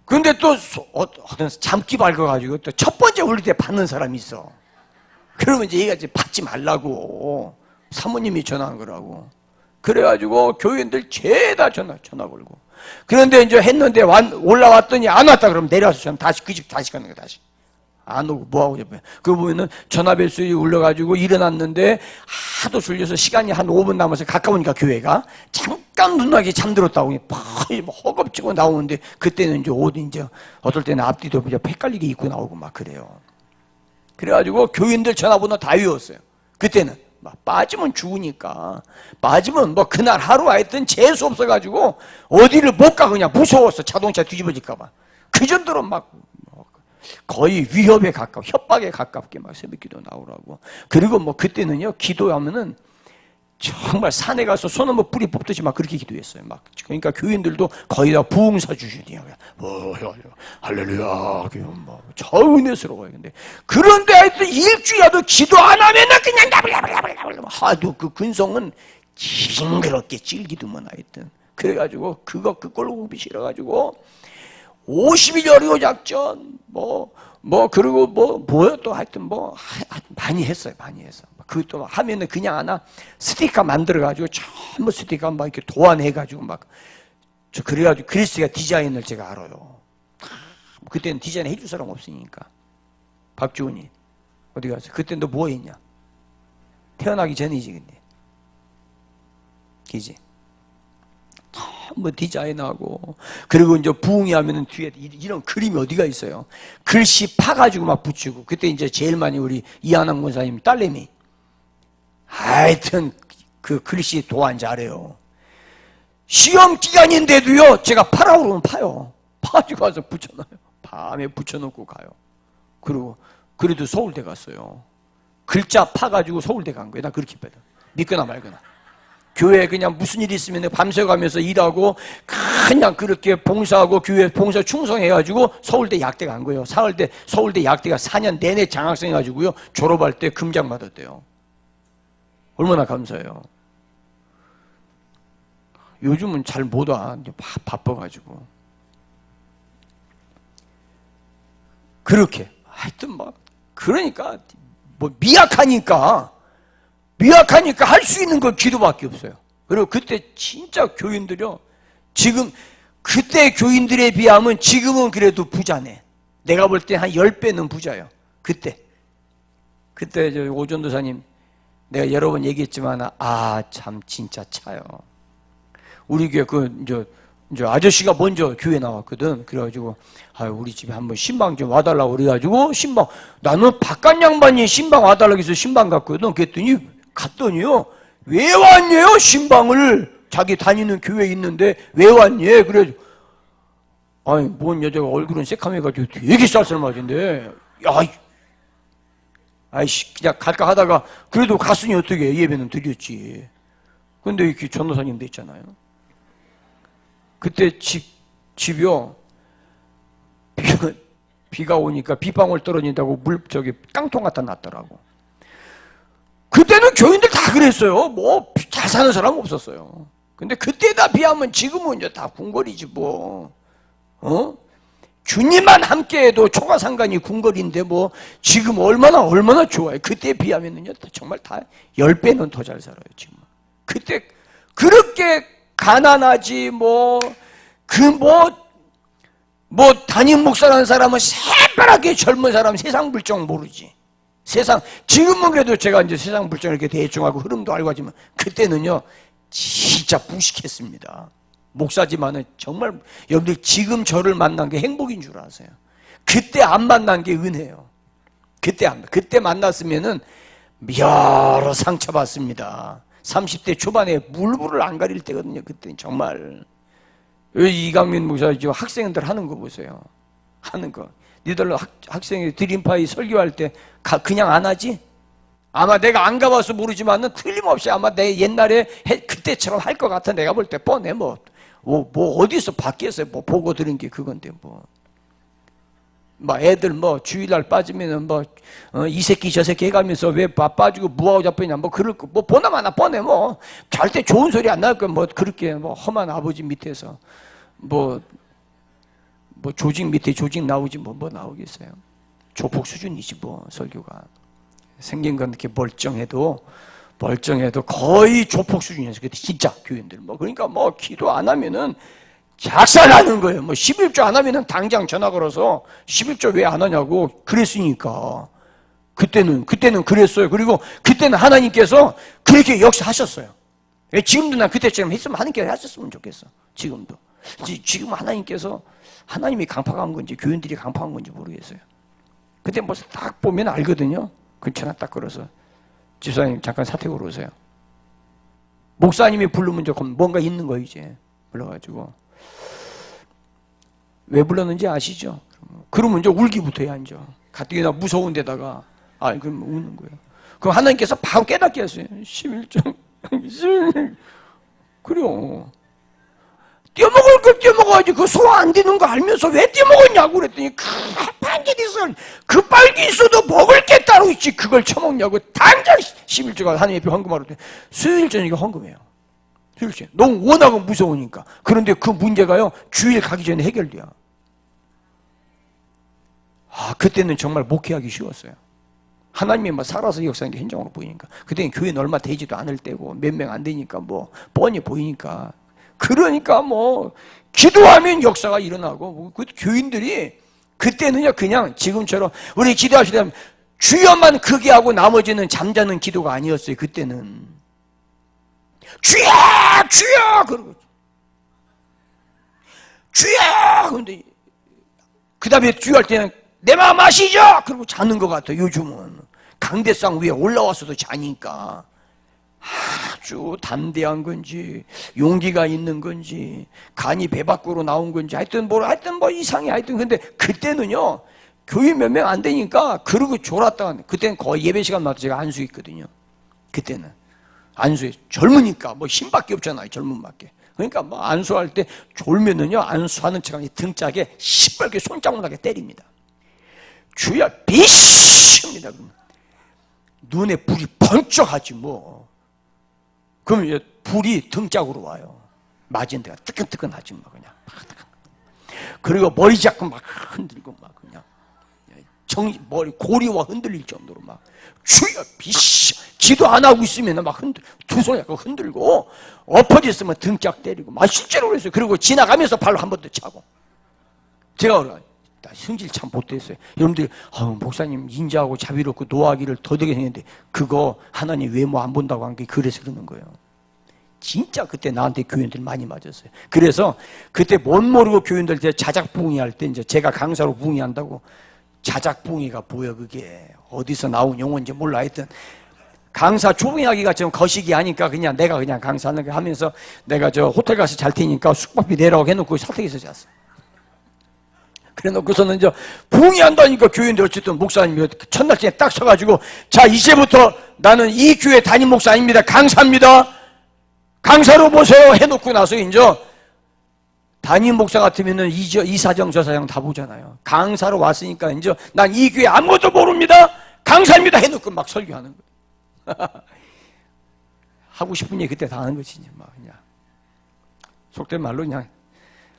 근데 또 어떤 잠기 밝아가지고 또 첫 번째 울릴 때 받는 사람이 있어. 그러면 이제 얘가 이제 받지 말라고 사모님이 전화한 거라고. 그래가지고 교인들 죄다 전화 걸고. 그런데 이제 했는데 올라왔더니 안 왔다 그러면 내려와서 전화 다시 그 집 다시 가는 거야. 다시 안 오고 뭐하고 옆에 그거 보면은 전화벨 소리 울려가지고 일어났는데 하도 졸려서 시간이 한 5분 남아서 가까우니까 교회가 잠깐 눈나게 잠들었다고 허겁지겁 나오는데 그때는 이제 옷 이제 어떨 때는 앞뒤도 헷갈리게 입고 나오고 막 그래요. 그래가지고 교인들 전화번호 다 외웠어요. 그때는 막 빠지면 죽으니까 빠지면 뭐 그날 하루 하여튼 재수 없어가지고 어디를 못 가. 그냥 무서웠어. 자동차 뒤집어질까봐. 그 정도로 막 거의 위협에 가까워 협박에 가깝게 막 새벽기도 나오라고. 그리고 뭐 그때는요 기도하면은 정말 산에 가서 소나무 뿌리 뽑듯이 막 그렇게 기도했어요. 막 그러니까 교인들도 거의 다 부흥사 주시니까 할렐루야 저 은혜스러워요. 근데 그런데 하여튼 일주일이라도 기도 안 하면은 그냥 하도 그 근성은 징그럽게 찔기도만 하여튼 그래가지고 그걸로 보기 싫어가지고 50일 여리고 작전 그리고 뭐요 또 하여튼 많이 했어요. 많이 했어. 그것도 하면은 그냥 하나 스티커 만들어가지고 전부 스티커 막 이렇게 도안해가지고 막 그래가지고 그리스가 디자인을 제가 알아요. 그때는 디자인 해줄 사람 없으니까. 박주은이 어디 갔어? 그때 너 뭐 했냐? 태어나기 전이지, 근데. 그지? 뭐 디자인하고, 그리고 이제 부흥이 하면은 뒤에 이런 그림이 어디가 있어요? 글씨 파가지고 막 붙이고. 그때 이제 제일 많이 우리 이한왕 권사님 딸내미. 하여튼 그 글씨 도안 잘해요. 시험 기간인데도요, 제가 파라고 그러면 파요. 파가지고 와서 붙여놔요. 밤에 붙여놓고 가요. 그리고 그래도 서울대 갔어요. 글자 파가지고 서울대 간 거예요. 나 그렇게 빼요. 믿거나 말거나. 교회에 그냥 무슨 일 있으면 밤새 가면서 일하고 그냥 그렇게 봉사하고 교회 봉사 충성해가지고 서울대 약대 간 거예요. 서울대 약대가 4년 내내 장학생 해가지고요. 졸업할 때 금장 받았대요. 얼마나 감사해요. 요즘은 잘 못 와. 바빠가지고. 그렇게. 하여튼 막, 그러니까, 뭐, 미약하니까 할 수 있는 건 기도밖에 없어요. 그리고 그때 진짜 교인들이요. 지금, 그때 교인들에 비하면 지금은 그래도 부자네. 내가 볼 때 한 10배는 부자예요. 그때 저 오전도사님, 내가 여러 번 얘기했지만, 참, 진짜 차요. 우리 교회 이제 아저씨가 먼저 교회 나왔거든. 그래가지고, 우리 집에 한번 신방 좀 와달라고 그래가지고, 나는 바깥 양반이 신방 와달라고 해서 신방 갔거든. 갔더니요, 왜 왔냐요? 신방을. 자기 다니는 교회에 있는데, 왜 왔니? 그래. 뭔 여자가 얼굴은 새카매가지고 되게 쌀쌀맞은데, 그냥 갈까 하다가, 그래도 갔으니 어떻게 예배는 드렸지. 근데 이렇게 전도사님도 있잖아요. 그때 집이요, 비가 오니까 빗방울 떨어진다고 깡통 갖다 놨더라고. 그때는 교인들 다 그랬어요. 뭐, 잘 사는 사람 없었어요. 근데 그때다 비하면 지금은 이제 다 궁궐이지 뭐. 주님만 함께해도 초가상간이 궁궐인데 뭐, 지금 얼마나 좋아요. 그때에 비하면은요, 정말 다 10배는 더 잘 살아요, 지금. 그때, 그렇게 가난하지, 담임 목사라는 사람은 새파랗게 젊은 사람 세상 불정 모르지. 지금은 그래도 제가 이제 세상 불정 이렇게 대충 하고 흐름도 알고 하지만, 그때는요, 진짜 무식했습니다. 목사지만은 정말, 여러분들 지금 저를 만난 게 행복인 줄 아세요? 그때 안 만난 게 은혜예요. 그때 만났으면은, 여러 상처받습니다. 30대 초반에 물불을 안 가릴 때거든요. 그때는 정말. 이강민 목사 학생들 하는 거 보세요. 하는 거. 니들 학생이 드림파이 설교할 때 그냥 안 하지? 아마 내가 안 가봐서 모르지만은 틀림없이 아마 내 옛날에 그때처럼 할 것 같아. 내가 볼 때 뻔해. 뭐 어디서 밖에서 보고 들은 게 그건데 애들 주일날 빠지면은 이 새끼 저 새끼 해가면서 왜 빠지고 뭐하고 잡히냐 그럴 거 보나마나 뻔해 절대 좋은 소리 안 나올 거 그렇게 험한 아버지 밑에서 조직 밑에 조직 나오지 뭐 나오겠어요. 조폭 수준이지 설교가 생긴 건 이렇게 멀쩡해도 거의 조폭 수준이었어요. 그때 진짜 교인들 그러니까 기도 안 하면은 작살나는 거예요. 11조 안 하면은 당장 전화 걸어서 11조 왜 안 하냐고 그랬으니까. 그때는 그랬어요. 그리고 그때는 하나님께서 그렇게 역사하셨어요. 지금도 난 그때처럼 했으면 하나님께서 하셨으면 좋겠어. 지금도. 지금 하나님이 강팍한 건지 교인들이 강팍한 건지 모르겠어요. 그때 딱 보면 알거든요. 그 전화 딱 걸어서 집사님 잠깐 사택으로 오세요. 목사님이 부르면 조금 뭔가 있는 거 이제 불러가지고 왜 불렀는지 아시죠? 그러면 이제 울기부터 해야 앉아. 가뜩이나 무서운 데다가 그럼 우는 거예요. 그럼 하나님께서 바로 깨닫게 하세요. 11장 그래요. 떼먹을 걸 떼먹어야지. 그 소화 안 되는 거 알면서 왜 떼먹었냐고 그랬더니 반절이 있어. 그 빨기 있어도 먹을 게 따로 있지. 그걸 처먹냐고. 당장 11조가 하나님 앞에 헌금하러 돼. 수요일 저녁에 헌금해요. 수요일 너무 워낙 무서우니까. 그런데 그 문제가요, 주일 가기 전에 해결돼요. 그때는 정말 목회하기 쉬웠어요. 하나님이 살아서 역사하는 게 현장으로 보이니까. 그때는 교회는 얼마 되지도 않을 때고 몇 명 안 되니까 뻔히 보이니까. 그러니까 기도하면 역사가 일어나고, 그 교인들이 그때는요, 그냥 지금처럼 우리 기도합시다 하면 주여만 크게 하고 나머지는 잠자는 기도가 아니었어요. 그때는 주여 주여 그러고 주여. 근데 그 다음에 주여 할 때는 내 마음 아시죠? 그러고 자는 것 같아요. 요즘은 강대상 위에 올라와서도 자니까 아주 담대한 건지 용기가 있는 건지 간이 배 밖으로 나온 건지 하여튼 뭐 이상해. 하여튼 근데 그때는요 교인 몇 명 안 되니까 그러고 졸았다가 그때는 거의 예배 시간마다 제가 안수했거든요. 그때는 안수해. 젊으니까 뭐 힘밖에 없잖아요. 젊은밖에. 그러니까 뭐 안수할 때 졸면은요 안수하는 척하니 등짝에 시뻘게 손자국 나게 때립니다. 주야 비십니다. 눈에 불이 번쩍하지 뭐. 그럼 이제 불이 등짝으로 와요. 맞은 데가 뜨끈뜨끈하지 뭐 그냥. 그리고 머리 잡고 막 흔들고 막 그냥 머리 고리와 흔들릴 정도로 막 주여 비시. 기도 안 하고 있으면 막 두 손에 흔들고 엎어져 있으면 등짝 때리고 막 실제로 그랬어요. 그리고 지나가면서 발로 한 번 더 차고. 제가 나 성질 참 못됐어요. 여러분들이 목사님 인자하고 자비롭고 노하기를 더되게 생겼는데 그거 하나님 외모 안 본다고 한 게 그래서 그러는 거예요. 진짜 그때 나한테 교인들 많이 맞았어요. 그래서 그때 못 모르고 교인들 자작 부흥회 때 이제 제가 강사로 부흥회한다고 자작 부흥회가 뭐야 그게 어디서 나온 용어인지 몰라. 하여튼 강사 조봉하기가 좀 거시기 하니까 그냥 내가 그냥 강사하는 거 하면서 내가 저 호텔 가서 잘 테니까 숙박비 내라고 해놓고 사택에서 잤어. 그래 놓고서는 이제 부흥회 한다니까 교인들 어쨌든 목사님이 첫날째 딱 서가지고 자 이제부터 나는 이 교회 담임 목사 아닙니다. 강사입니다. 강사로 보세요 해놓고 나서 이제 담임 목사 같으면은 이사정 저사정 다 보잖아요. 강사로 왔으니까 이제 난 이 교회 아무것도 모릅니다. 강사입니다 해놓고 막 설교하는 거예요. 하고 싶은 얘기 그때 다 하는 거지 막 그냥 속된 말로 그냥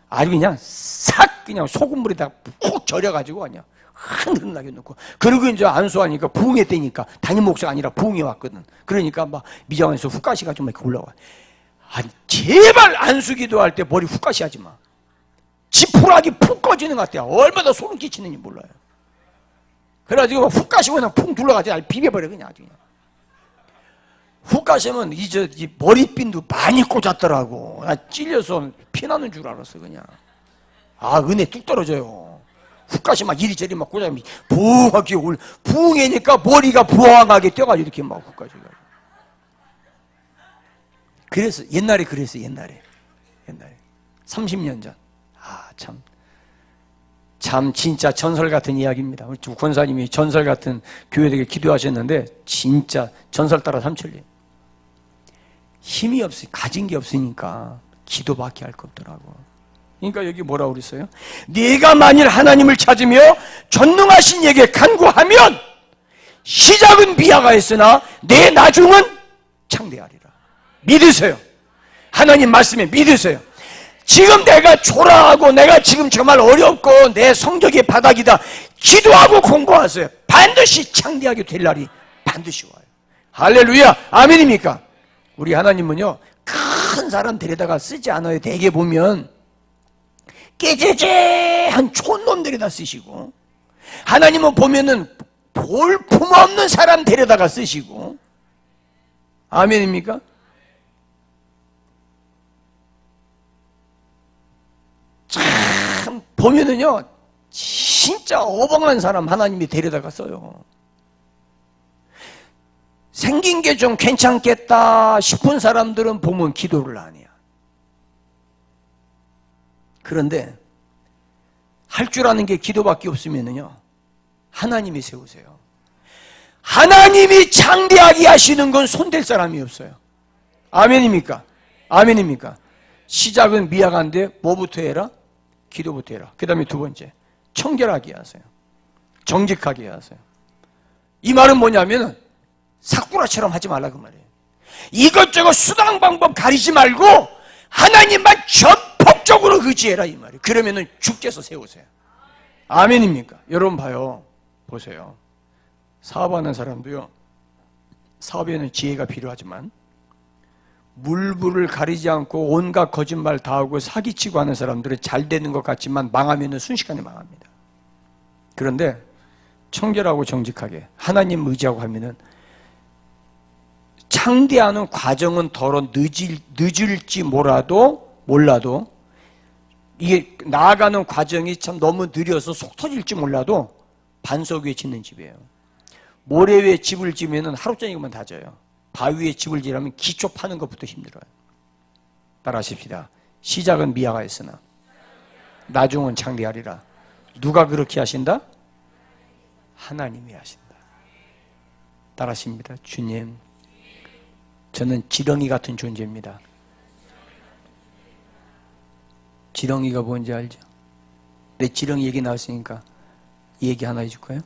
아주 그냥 싹 그냥 소금물에다가 푹 절여가지고 그냥 흔들나게 넣고 그리고 이제 안수하니까 부흥회 때니까 담임 목사가 아니라 부흥회 왔거든. 그러니까 막 미장원에서 훅가시가 좀 이렇게 올라와. 제발 안수 기도할 때 머리 훅가시 하지 마. 지푸라기 푹 꺼지는 것 같아요. 얼마나 소름 끼치는지 몰라요. 그래가지고 훅가시고 그냥 푹 둘러가지고 비벼버려 그냥 아주 그냥. 훅 가시면 이 머리핀도 많이 꽂았더라고. 나 찔려서 피나는 줄 알았어 그냥. 은혜 뚝 떨어져요. 훅 가시 막 이리저리 막 꽂아면 부하게 부흥이니까 머리가 부항하게 뛰어가지고 이렇게 막 훅 가시고. 그래서 옛날에 그랬어. 옛날에 30년 전. 참 진짜 전설 같은 이야기입니다. 우리 권사님이 전설 같은 교회에게 기도하셨는데 진짜 전설 따라 삼천리. 힘이 가진 게 없으니까 기도밖에 할 거 없더라고. 그러니까 여기 뭐라고 그랬어요? 네가 만일 하나님을 찾으며 전능하신 이에게 간구하면 시작은 비하가 있으나 내 나중은 창대하리라. 믿으세요. 하나님 말씀에 믿으세요. 지금 내가 초라하고 내가 지금 정말 어렵고 내 성적이 바닥이다. 기도하고 공부하세요. 반드시 창대하게 될 날이 반드시 와요. 할렐루야. 아멘입니까? 우리 하나님은요 큰 사람 데려다가 쓰지 않아요. 대개 보면 깨재재한 촌놈 데려다 쓰시고 하나님은 보면은 볼품없는 사람 데려다가 쓰시고 아멘입니까? 참 보면은요 진짜 어벙한 사람 하나님이 데려다가 써요. 생긴 게 좀 괜찮겠다 싶은 사람들은 보면 기도를 안 해요. 그런데 할 줄 아는 게 기도밖에 없으면은요 하나님이 세우세요. 하나님이 창대하게 하시는 건 손댈 사람이 없어요. 아멘입니까? 아멘입니까? 시작은 미약한데 뭐부터 해라? 기도부터 해라. 그 다음에 두 번째 청결하게 하세요. 정직하게 하세요. 이 말은 뭐냐면은 사꾸라처럼 하지 말라 그 말이에요. 이것저것 수단 방법 가리지 말고 하나님만 전폭적으로 의지해라 이 말이에요. 그러면은 주께서 세우세요. 아멘입니까? 여러분 봐요. 보세요. 사업하는 사람도요 사업에는 지혜가 필요하지만 물불을 가리지 않고 온갖 거짓말 다 하고 사기치고 하는 사람들은 잘 되는 것 같지만 망하면 순식간에 망합니다. 그런데 청결하고 정직하게 하나님 의지하고 하면은 창대하는 과정은 더러 늦을지 몰라도 이게 나아가는 과정이 참 너무 느려서 속 터질지 몰라도 반석 위에 짓는 집이에요. 모래 위에 집을 지으면 하루 종일만 다져요. 바위 위에 집을 지으려면 기초 파는 것부터 힘들어요. 따라하십시다. 시작은 미아가 있으나 나중은 창대하리라. 누가 그렇게 하신다? 하나님이 하신다. 따라하십니다. 주님, 저는 지렁이 같은 존재입니다. 지렁이가 뭔지 알죠? 내 지렁이 얘기 나왔으니까 얘기 하나 해줄까요?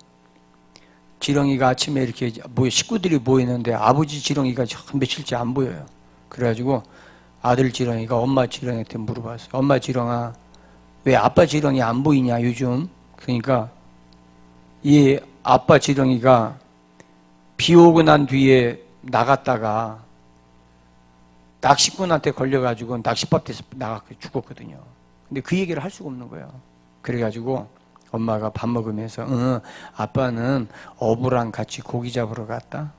지렁이가 아침에 이렇게 식구들이 모이는데 아버지 지렁이가 며칠째 안 보여요. 그래가지고 아들 지렁이가 엄마 지렁이한테 물어봤어요. 엄마 지렁아, 왜 아빠 지렁이 안 보이냐 요즘? 그러니까 이 아빠 지렁이가 비 오고 난 뒤에 나갔다가 낚시꾼한테 걸려가지고 낚시밥에서 나가서 죽었거든요. 근데 그 얘기를 할 수가 없는 거예요. 그래가지고 엄마가 밥 먹으면서 아빠는 어부랑 같이 고기 잡으러 갔다.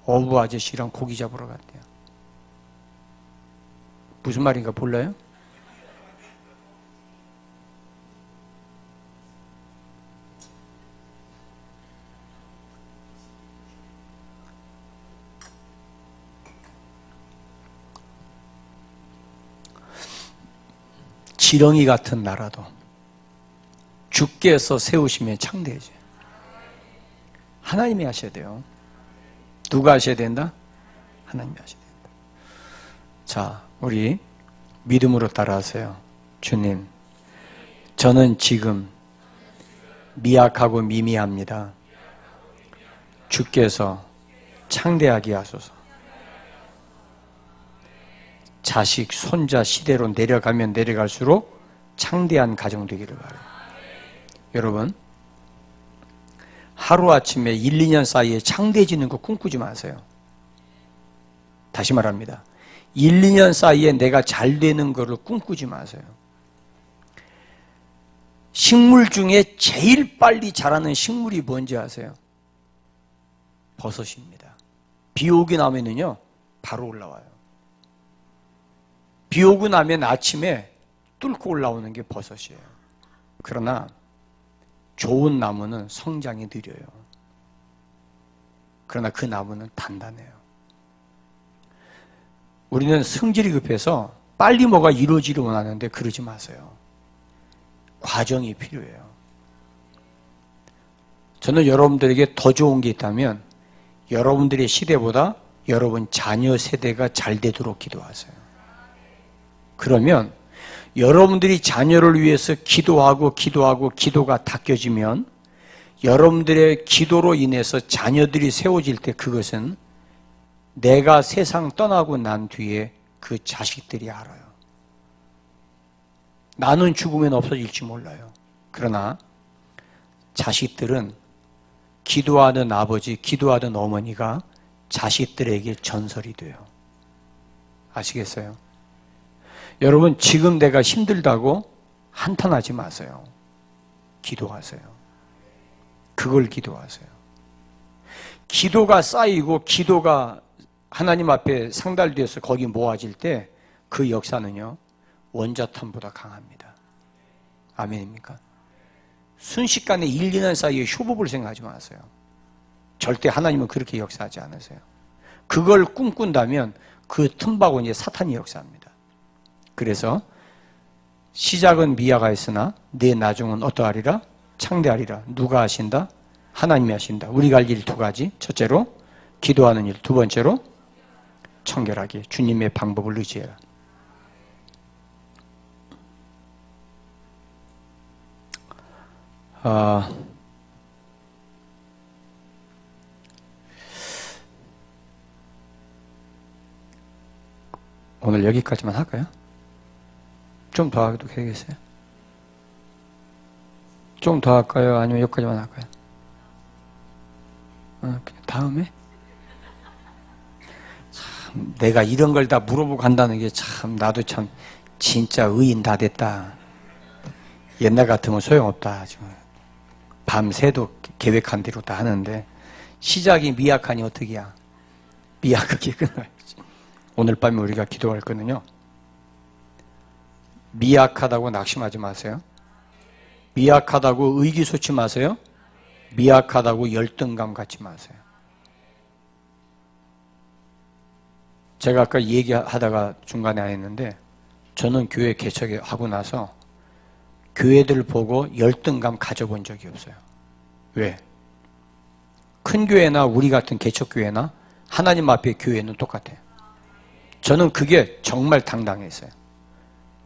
어부 아저씨랑 고기 잡으러 갔대요. 무슨 말인가 몰라요? 지렁이 같은 나라도 주께서 세우시면 창대해져요. 하나님이 하셔야 돼요. 누가 하셔야 된다? 하나님이 하셔야 된다. 자, 우리 믿음으로 따라하세요. 주님, 저는 지금 미약하고 미미합니다. 주께서 창대하게 하소서. 자식, 손자 시대로 내려가면 내려갈수록 창대한 가정 되기를 바라요. 여러분, 하루아침에 1, 2년 사이에 창대해지는 거 꿈꾸지 마세요. 다시 말합니다. 1, 2년 사이에 내가 잘 되는 거를 꿈꾸지 마세요. 식물 중에 제일 빨리 자라는 식물이 뭔지 아세요? 버섯입니다. 비 오기 나면은요, 바로 올라와요. 비 오고 나면 아침에 뚫고 올라오는 게 버섯이에요. 그러나 좋은 나무는 성장이 느려요. 그러나 그 나무는 단단해요. 우리는 성질이 급해서 빨리 뭐가 이루어지려 원하는데 그러지 마세요. 과정이 필요해요. 저는 여러분들에게 더 좋은 게 있다면 여러분들의 시대보다 여러분 자녀 세대가 잘 되도록 기도하세요. 그러면 여러분들이 자녀를 위해서 기도하고 기도가 닦여지면 여러분들의 기도로 인해서 자녀들이 세워질 때 그것은 내가 세상 떠나고 난 뒤에 그 자식들이 알아요. 나는 죽으면 없어질지 몰라요. 그러나 자식들은 기도하는 아버지, 기도하는 어머니가 자식들에게 전설이 돼요. 아시겠어요? 여러분, 지금 내가 힘들다고 한탄하지 마세요. 기도하세요. 그걸 기도하세요. 기도가 쌓이고 기도가 하나님 앞에 상달되어서 거기 모아질 때 그 역사는요, 원자탄보다 강합니다. 아멘입니까? 순식간에 1, 2년 사이에 효법을 생각하지 마세요. 절대 하나님은 그렇게 역사하지 않으세요. 그걸 꿈꾼다면 그 틈바구니에 사탄이 역사합니다. 그래서 시작은 미아가 있으나 내 나중은 어떠하리라? 창대하리라. 누가 하신다? 하나님이 하신다. 우리가 할 일 두 가지. 첫째로 기도하는 일. 두 번째로 청결하게 주님의 방법을 의지해라. 오늘 여기까지만 할까요? 좀 더 하도 되겠어요? 좀 더 할까요? 아니면 여기까지만 할까요? 그냥 다음에? 내가 이런 걸 다 물어보고 간다는 게 참 나도 참 진짜 의인 다 됐다. 옛날 같으면 소용없다. 지금 밤새도 계획한 대로 다 하는데 시작이 미약하니 어떡이야. 미약하게 끝나야지. 오늘 밤에 우리가 기도할 거는요, 미약하다고 낙심하지 마세요. 미약하다고 의기소치 마세요. 미약하다고 열등감 갖지 마세요. 제가 아까 얘기하다가 중간에 안 했는데, 저는 교회 개척하고 나서 교회들 보고 열등감 가져본 적이 없어요. 왜? 큰 교회나 우리 같은 개척교회나 하나님 앞에 교회는 똑같아요. 저는 그게 정말 당당했어요.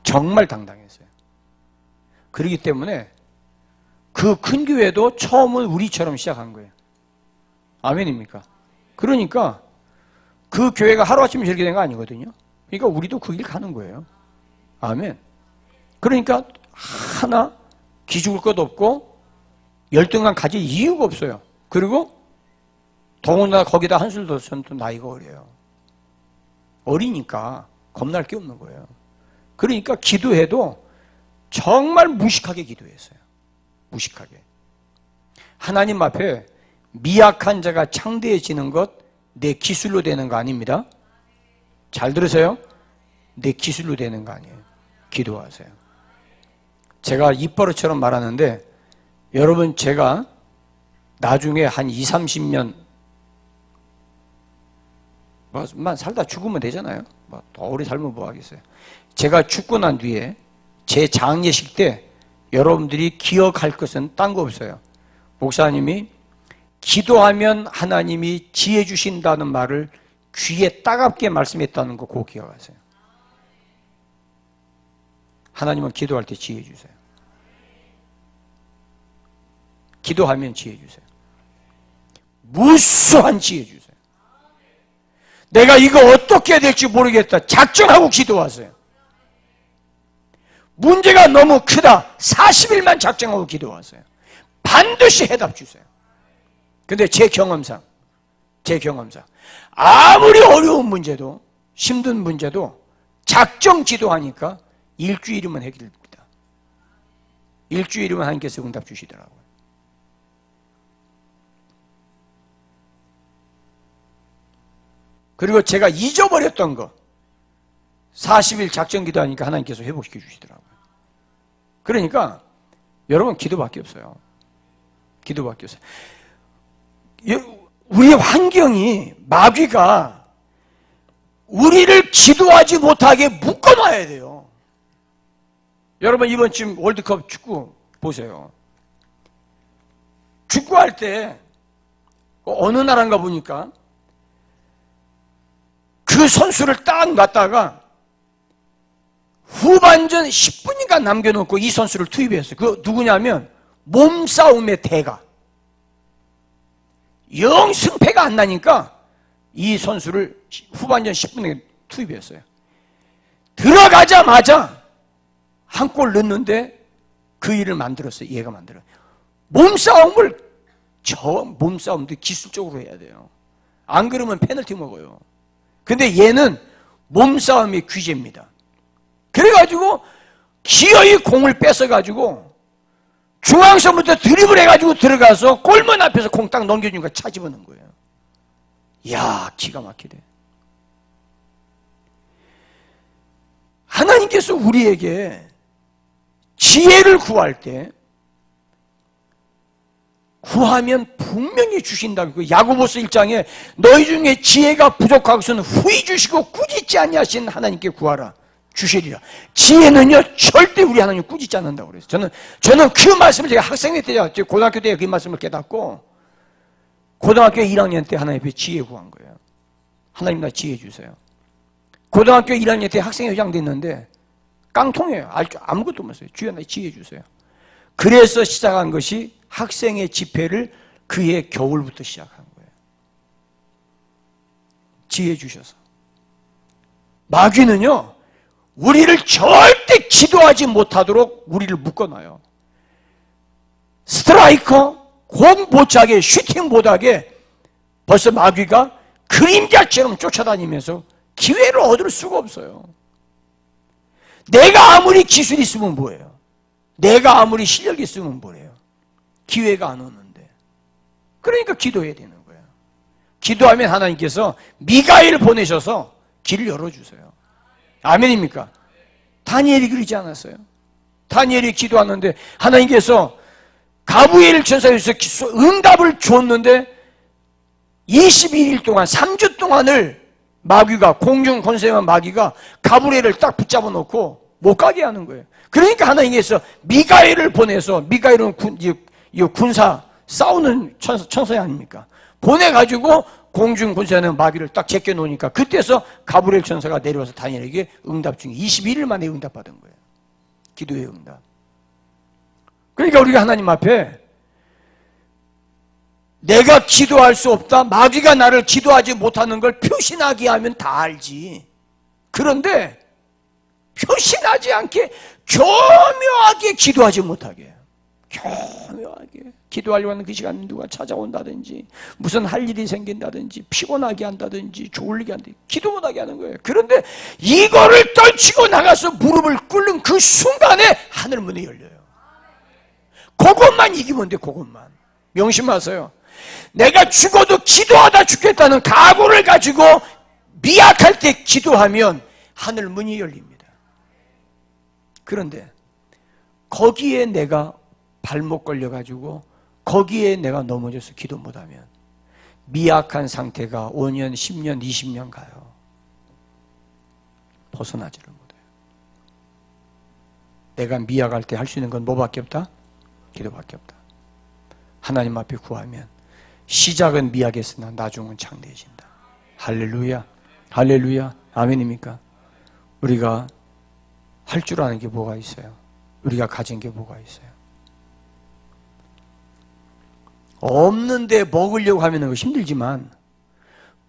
정말 당당했어요. 그렇기 때문에 그 큰 교회도 처음은 우리처럼 시작한 거예요. 아멘입니까? 그러니까 그 교회가 하루아침에 저렇게 된 거 아니거든요. 그러니까 우리도 그 길 가는 거예요. 아멘. 그러니까 하나 기죽을 것도 없고 열등감 가질 이유가 없어요. 그리고 더군다나 거기다 한술 더 저는 또 나이가 어려요. 어리니까 겁날 게 없는 거예요. 그러니까 기도해도 정말 무식하게 기도했어요. 무식하게. 하나님 앞에 미약한 자가 창대해지는 것 내 기술로 되는 거 아닙니다. 잘 들으세요. 내 기술로 되는 거 아니에요. 기도하세요. 제가 입버릇처럼 말하는데, 여러분 제가 나중에 한 20, 30년 만 살다 죽으면 되잖아요. 더 오래 살면 뭐 하겠어요. 제가 죽고 난 뒤에 제 장례식 때 여러분들이 기억할 것은 딴 거 없어요. 목사님이 기도하면 하나님이 지혜 주신다는 말을 귀에 따갑게 말씀했다는 거 꼭 기억하세요. 하나님은 기도할 때 지혜 주세요. 기도하면 지혜 주세요. 무수한 지혜 주세요. 내가 이거 어떻게 해야 될지 모르겠다. 작정하고 기도하세요. 문제가 너무 크다. 40일만 작정하고 기도하세요. 반드시 해답 주세요. 근데 제 경험상 아무리 어려운 문제도 힘든 문제도 작정 기도하니까 일주일이면 해결됩니다. 일주일이면 하나님께서 응답 주시더라고요. 그리고 제가 잊어버렸던 거 40일 작정 기도하니까 하나님께서 회복시켜 주시더라고요. 그러니까 여러분 기도밖에 없어요. 기도밖에 없어요. 우리 환경이, 마귀가 우리를 기도하지 못하게 묶어놔야 돼요. 여러분 이번 지금 월드컵 축구 보세요. 축구할 때 어느 나라인가 보니까 그 선수를 딱 놨다가 후반전 10분인가 남겨놓고 이 선수를 투입했어요. 그 누구냐면 몸싸움의 대가. 영 승패가 안 나니까 이 선수를 후반전 10분에 투입했어요. 들어가자마자 한 골 넣는데 그 일을 만들었어요. 얘가 만들어요. 몸싸움도 기술적으로 해야 돼요. 안 그러면 페널티 먹어요. 근데 얘는 몸싸움이 귀재입니다. 그래가지고 기어이 공을 뺏어가지고 중앙선부터 드리블 해가지고 들어가서 골문 앞에서 공 딱 넘겨주니까 차 집어넣은 거예요. 이야, 기가 막히대. 하나님께서 우리에게 지혜를 구할 때 구하면 분명히 주신다고. 야고보서 1장에 너희 중에 지혜가 부족하고서는 후히 주시고 꾸짖지 아니하신 하나님께 구하라. 주시리라. 지혜는요 절대 우리 하나님 꾸짖지 않는다고 그랬어요. 저는 그 말씀을 제가 학생회 때, 고등학교 때 그 말씀을 깨닫고 고등학교 1학년 때 하나님 앞에 지혜 구한 거예요. 하나님 나 지혜 주세요. 고등학교 1학년 때 학생회장 됐는데 깡통이에요. 아무것도 없어요. 주여 나 지혜 주세요. 그래서 시작한 것이 학생회 집회를 그해 겨울부터 시작한 거예요. 지혜 주셔서. 마귀는요 우리를 절대 기도하지 못하도록 우리를 묶어놔요. 스트라이커 공 못 차게, 슈팅 못하게 벌써 마귀가 그림자처럼 쫓아다니면서 기회를 얻을 수가 없어요. 내가 아무리 기술이 있으면 뭐예요? 내가 아무리 실력이 있으면 뭐예요? 기회가 안 오는데. 그러니까 기도해야 되는 거예요. 기도하면 하나님께서 미가엘을 보내셔서 길을 열어주세요. 아멘입니까? 다니엘이 그러지 않았어요? 다니엘이 기도하는데 하나님께서 가브리엘 천사에서 응답을 줬는데 21일 동안 3주 동안을 마귀가 공중 권세한 마귀가 가브리엘을 딱 붙잡아 놓고 못 가게 하는 거예요. 그러니까 하나님께서 미가엘을 보내서, 미가엘은 군사 싸우는 천사 아닙니까? 보내가지고 공중 권세하는 마귀를 딱 제껴 놓으니까 그때서 가브리엘 천사가 내려와서 다니엘에게 응답 중에 21일 만에 응답받은 거예요. 기도의 응답. 그러니까 우리가 하나님 앞에 내가 기도할 수 없다, 마귀가 나를 기도하지 못하는 걸 표신하게 하면 다 알지. 그런데 표신하지 않게 교묘하게 기도하지 못하게 해요. 교묘하게 기도하려고 하는 그 시간에 누가 찾아온다든지 무슨 할 일이 생긴다든지 피곤하게 한다든지 졸리게 한다든지 기도 못하게 하는 거예요. 그런데 이거를 떨치고 나가서 무릎을 꿇는 그 순간에 하늘문이 열려요. 그것만 이기면 돼. 그것만 명심하세요. 내가 죽어도 기도하다 죽겠다는 각오를 가지고 미약할 때 기도하면 하늘문이 열립니다. 그런데 거기에 내가 발목 걸려가지고 거기에 내가 넘어져서 기도 못하면 미약한 상태가 5년, 10년, 20년 가요. 벗어나지를 못해요. 내가 미약할 때 할 수 있는 건 뭐밖에 없다? 기도밖에 없다. 하나님 앞에 구하면 시작은 미약했으나 나중은 장대해진다. 할렐루야, 할렐루야, 아멘입니까? 우리가 할 줄 아는 게 뭐가 있어요? 우리가 가진 게 뭐가 있어요? 없는데 먹으려고 하면 그거 힘들지만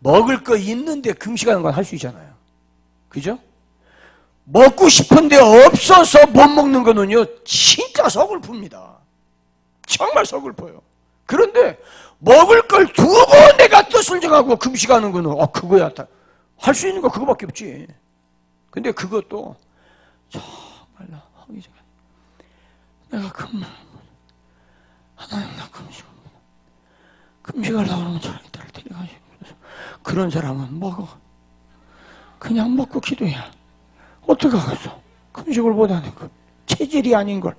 먹을 거 있는데 금식하는 건 할 수 있잖아요. 그죠? 먹고 싶은데 없어서 못 먹는 거는요 진짜 서글픕니다. 정말 서글퍼요. 그런데 먹을 걸 두고 내가 뜻을 정하고 금식하는 거는 그거야. 할 수 있는 거 그거밖에 없지. 근데 그것도 정말 하기 전에 내가 하나님 나 금식하려고 그러면 절대로 데려가시고 그런 사람은 먹어. 그냥 먹고 기도해야 어떻게 하겠어. 금식을 못하는 거 체질이 아닌 걸.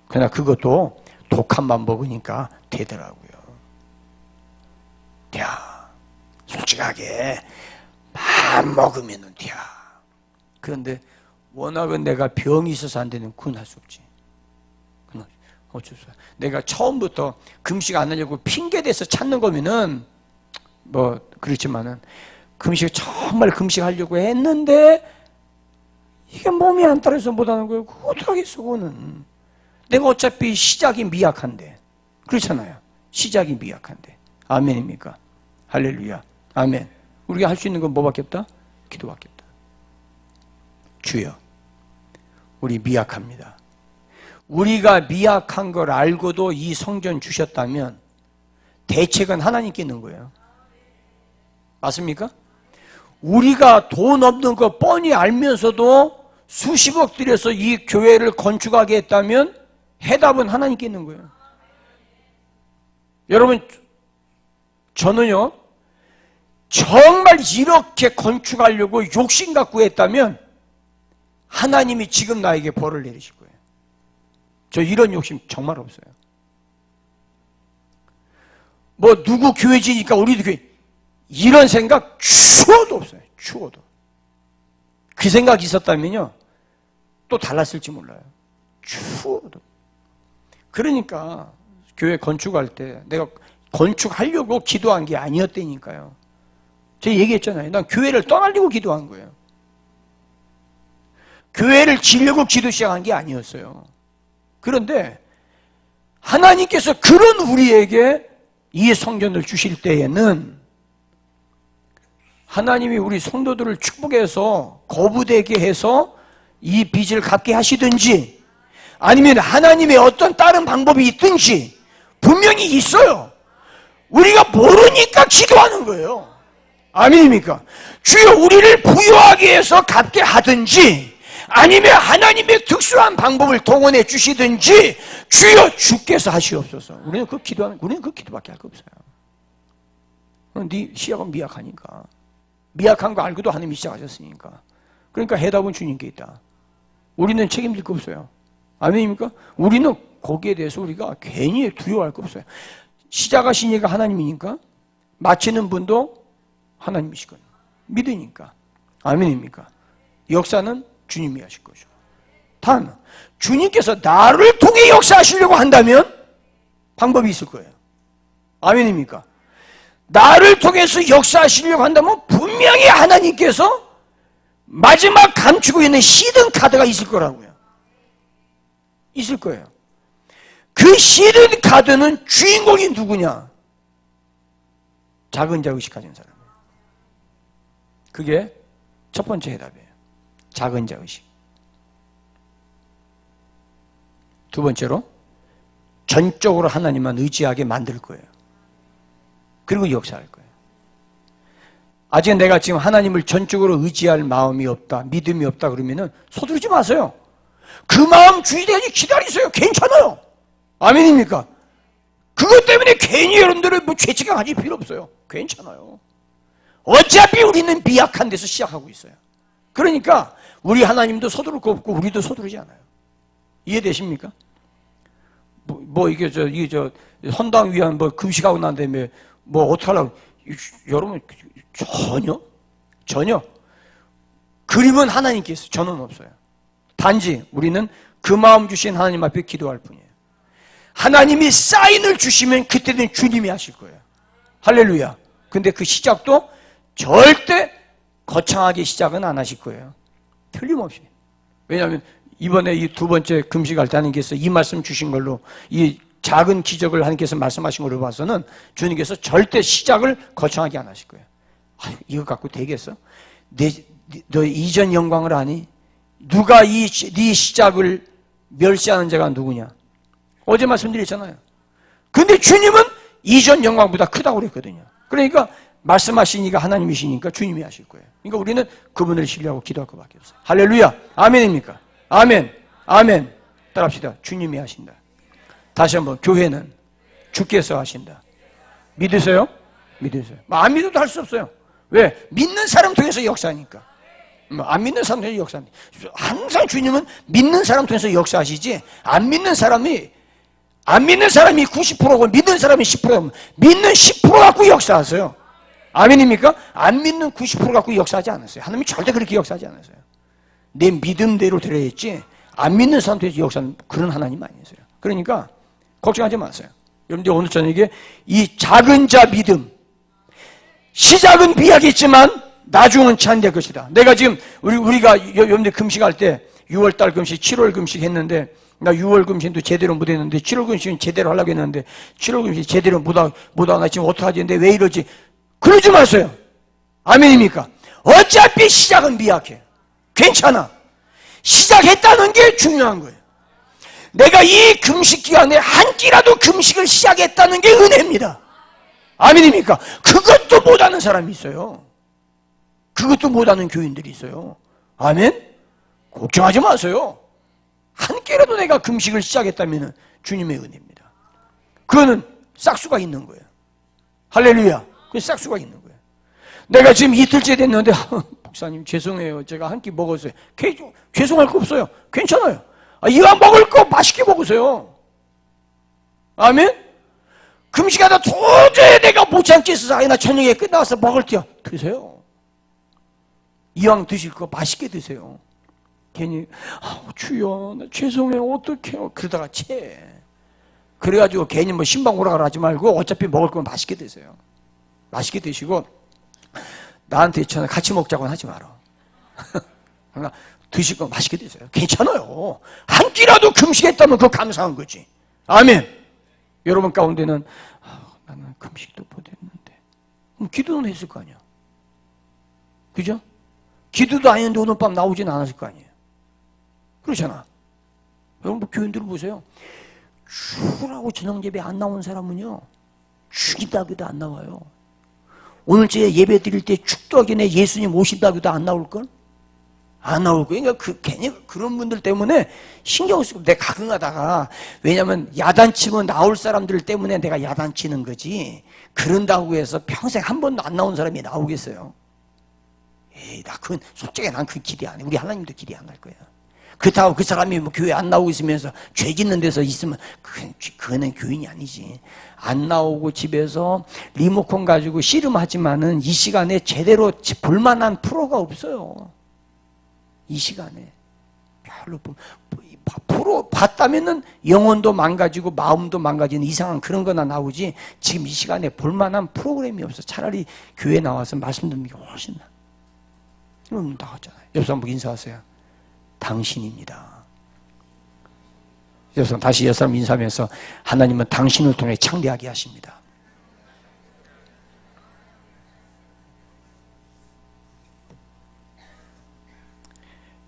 그러나 그것도 독한만 먹으니까 되더라고요. 돼. 솔직하게 만 먹으면은 돼. 그런데 워낙은 내가 병이 있어서 안 되는 그건 할 수 없지. 그건 어쩔 수 없어. 내가 처음부터 금식 안 하려고 핑계대서 찾는 거면은 뭐 그렇지만은 정말 금식하려고 했는데 이게 몸이 안 따라서 못하는 거예요. 그거 어떡하겠어. 그거는 내가 어차피 시작이 미약한데. 그렇잖아요. 시작이 미약한데. 아멘입니까? 할렐루야. 아멘. 우리가 할 수 있는 건 뭐밖에 없다? 기도밖에 없다. 주여, 우리 미약합니다. 우리가 미약한 걸 알고도 이 성전 주셨다면 대책은 하나님께 있는 거예요. 맞습니까? 우리가 돈 없는 거 뻔히 알면서도 수십억 들여서 이 교회를 건축하게 했다면 해답은 하나님께 있는 거예요. 여러분, 저는요 정말 이렇게 건축하려고 욕심 갖고 했다면 하나님이 지금 나에게 벌을 내리실 거예요. 저 이런 욕심 정말 없어요. 뭐 누구 교회 지니까 우리도 교회, 이런 생각 추워도 없어요. 추워도. 그 생각이 있었다면요 또 달랐을지 몰라요. 추워도. 그러니까 교회 건축할 때 내가 건축하려고 기도한 게 아니었다니까요. 제가 얘기했잖아요. 난 교회를 떠나려고 기도한 거예요. 교회를 지려고 기도 시작한 게 아니었어요. 그런데 하나님께서 그런 우리에게 이 성전을 주실 때에는 하나님이 우리 성도들을 축복해서 거부되게 해서 이 빚을 갚게 하시든지 아니면 하나님의 어떤 다른 방법이 있든지 분명히 있어요. 우리가 모르니까 기도하는 거예요. 아멘입니까? 주여 우리를 부유하게 해서 갚게 하든지 아니면 하나님의 특수한 방법을 동원해 주시든지 주여 주께서 하시옵소서. 우리는 그 기도밖에 할 거 없어요. 네 시작은 미약하니까. 미약한 거 알고도 하나님이 시작하셨으니까. 그러니까 해답은 주님께 있다. 우리는 책임질 거 없어요. 아멘입니까? 우리는 거기에 대해서 우리가 괜히 두려워할 거 없어요. 시작하시니까 하나님이니까 마치는 분도 하나님이시거든요. 믿으니까. 아멘입니까? 역사는 주님이 하실 거죠. 단 주님께서 나를 통해 역사하시려고 한다면 방법이 있을 거예요. 아멘입니까? 나를 통해서 역사하시려고 한다면 분명히 하나님께서 마지막 감추고 있는 히든 카드가 있을 거라고요. 있을 거예요. 그 히든 카드는 주인공이 누구냐? 작은 자 의식 가진 사람이에요. 그게 첫 번째 해답이에요. 작은 자 의식. 두 번째로 전적으로 하나님만 의지하게 만들 거예요. 그리고 역사할 거예요. 아직 내가 지금 하나님을 전적으로 의지할 마음이 없다, 믿음이 없다 그러면은 서두르지 마세요. 그 마음 주의되지 기다리세요. 괜찮아요. 아멘입니까? 그것 때문에 괜히 여러분들을 뭐 죄책감 가질 필요 없어요. 괜찮아요. 어차피 우리는 미약한 데서 시작하고 있어요. 그러니까 우리 하나님도 서두를 거 없고 우리도 서두르지 않아요. 이해되십니까? 이게 헌당 위한 금식하고 난 다음에 어떻게 하려고. 여러분, 전혀. 그림은 하나님께 있어요. 저는 없어요. 단지 우리는 그 마음 주신 하나님 앞에 기도할 뿐이에요. 하나님이 사인을 주시면 그때는 주님이 하실 거예요. 할렐루야. 근데 그 시작도 절대 거창하게 시작은 안 하실 거예요. 틀림없이. 왜냐하면 이번에 이 두 번째 금식할 때 하나님께서 이 말씀 주신 걸로 이 작은 기적을 하나님께서 말씀하신 걸로 봐서는 주님께서 절대 시작을 거창하게 안 하실 거예요. 이거 갖고 되겠어? 너 이전 영광을 아니? 누가 네 시작을 멸시하는 자가 누구냐? 어제 말씀드렸잖아요. 근데 주님은 이전 영광보다 크다고 그랬거든요. 그러니까 말씀하시니까 하나님이시니까 주님이 하실 거예요. 그러니까 우리는 그분을 신뢰하고 기도할 것밖에 없어요. 할렐루야. 아멘입니까? 아멘. 아멘. 따라합시다. 주님이 하신다. 다시 한번 교회는 주께서 하신다. 믿으세요? 믿으세요. 안 믿어도 할 수 없어요. 왜? 믿는 사람 통해서 역사하니까. 안 믿는 사람 통해서 역사하니까. 항상 주님은 믿는 사람 통해서 역사하시지 안 믿는 사람이 90%고 믿는 사람이 10%고 믿는 10% 갖고 역사하세요. 아멘입니까? 안 믿는 90% 갖고 역사하지 않았어요. 하나님이 절대 그렇게 역사하지 않았어요. 내 믿음대로 드려야지 안 믿는 사람 통해서 역사하는 그런 하나님 아니었어요. 그러니까 걱정하지 마세요. 여러분들 오늘 저녁에 이 작은 자 믿음, 시작은 비약했지만 나중은 찬될 것이다. 내가 지금 우리가 여러분들 금식할 때 6월달 금식, 7월 금식 했는데 나 6월 금식도 제대로 못 했는데 7월 금식은 제대로 하려고 했는데 7월 금식 제대로 못하나 지금 어떡하지? 근데 왜 이러지? 그러지 마세요. 아멘입니까? 어차피 시작은 미약해. 괜찮아. 시작했다는 게 중요한 거예요. 내가 이 금식 기간에 한 끼라도 금식을 시작했다는 게 은혜입니다. 아멘입니까? 그것도 못하는 사람이 있어요. 그것도 못하는 교인들이 있어요. 아멘? 걱정하지 마세요. 한 끼라도 내가 금식을 시작했다면 주님의 은혜입니다. 그거는 싹수가 있는 거예요. 할렐루야. 그 싹수가 있는 거예요. 내가 지금 이틀째 됐는데 목사님 죄송해요. 제가 한 끼 먹었어요. 죄송할 거 없어요. 괜찮아요. 이왕 먹을 거 맛있게 먹으세요. 아멘? 금식하다 도저히 내가 못 참겠어서 나 저녁에 끝나서 먹을게요. 드세요. 이왕 드실 거 맛있게 드세요. 괜히 주여 나 죄송해요. 어떡해요. 그러다가 그래가지고 괜히 신방 오라가라 하지 말고 어차피 먹을 거 맛있게 드세요. 맛있게 드시고 나한테 같이 먹자고는 하지 마라. 그러니까 드실 거 맛있게 드세요. 괜찮아요. 한 끼라도 금식했다면 그거 감사한 거지. 아멘. 여러분 가운데는 나는 금식도 못했는데 그럼 기도는 했을 거 아니야. 그죠? 기도도 아닌데 오늘 밤 나오진 않았을 거 아니에요. 그렇잖아. 여러분 교인들 보세요. 죽으라고 저녁 예배 안 나온 사람은요 죽이다 그도 안 나와요. 오늘째 예배 드릴 때 축도하기 전에 예수님 오신다고 해도 안 나올걸? 안 나올 거예요. 그러니까 괜히 그런 분들 때문에 신경 쓰고 내가 가끔가다가, 왜냐면 야단치면 나올 사람들 때문에 내가 야단치는 거지, 그런다고 해서 평생 한 번도 안 나온 사람이 나오겠어요? 에이, 그건 솔직히 난 그 기대 안 해. 우리 하나님도 기대 안 할 거야. 그렇다고 그 사람이 뭐 교회 안 나오고 있으면서 죄 짓는 데서 있으면 그거는 교인이 아니지. 안 나오고 집에서 리모컨 가지고 씨름하지만은 이 시간에 제대로 볼만한 프로가 없어요. 이 시간에 별로 프로 봤다면은 영혼도 망가지고 마음도 망가지는 이상한 그런 거나 나오지, 지금 이 시간에 볼만한 프로그램이 없어. 차라리 교회 나와서 말씀 듣는 게 훨씬 나. 이건 나왔잖아요. 옆 사람 보고 인사하세요. 당신입니다. 옆 사람 다시 옆 사람 인사하면서, 하나님은 당신을 통해 창대하게 하십니다.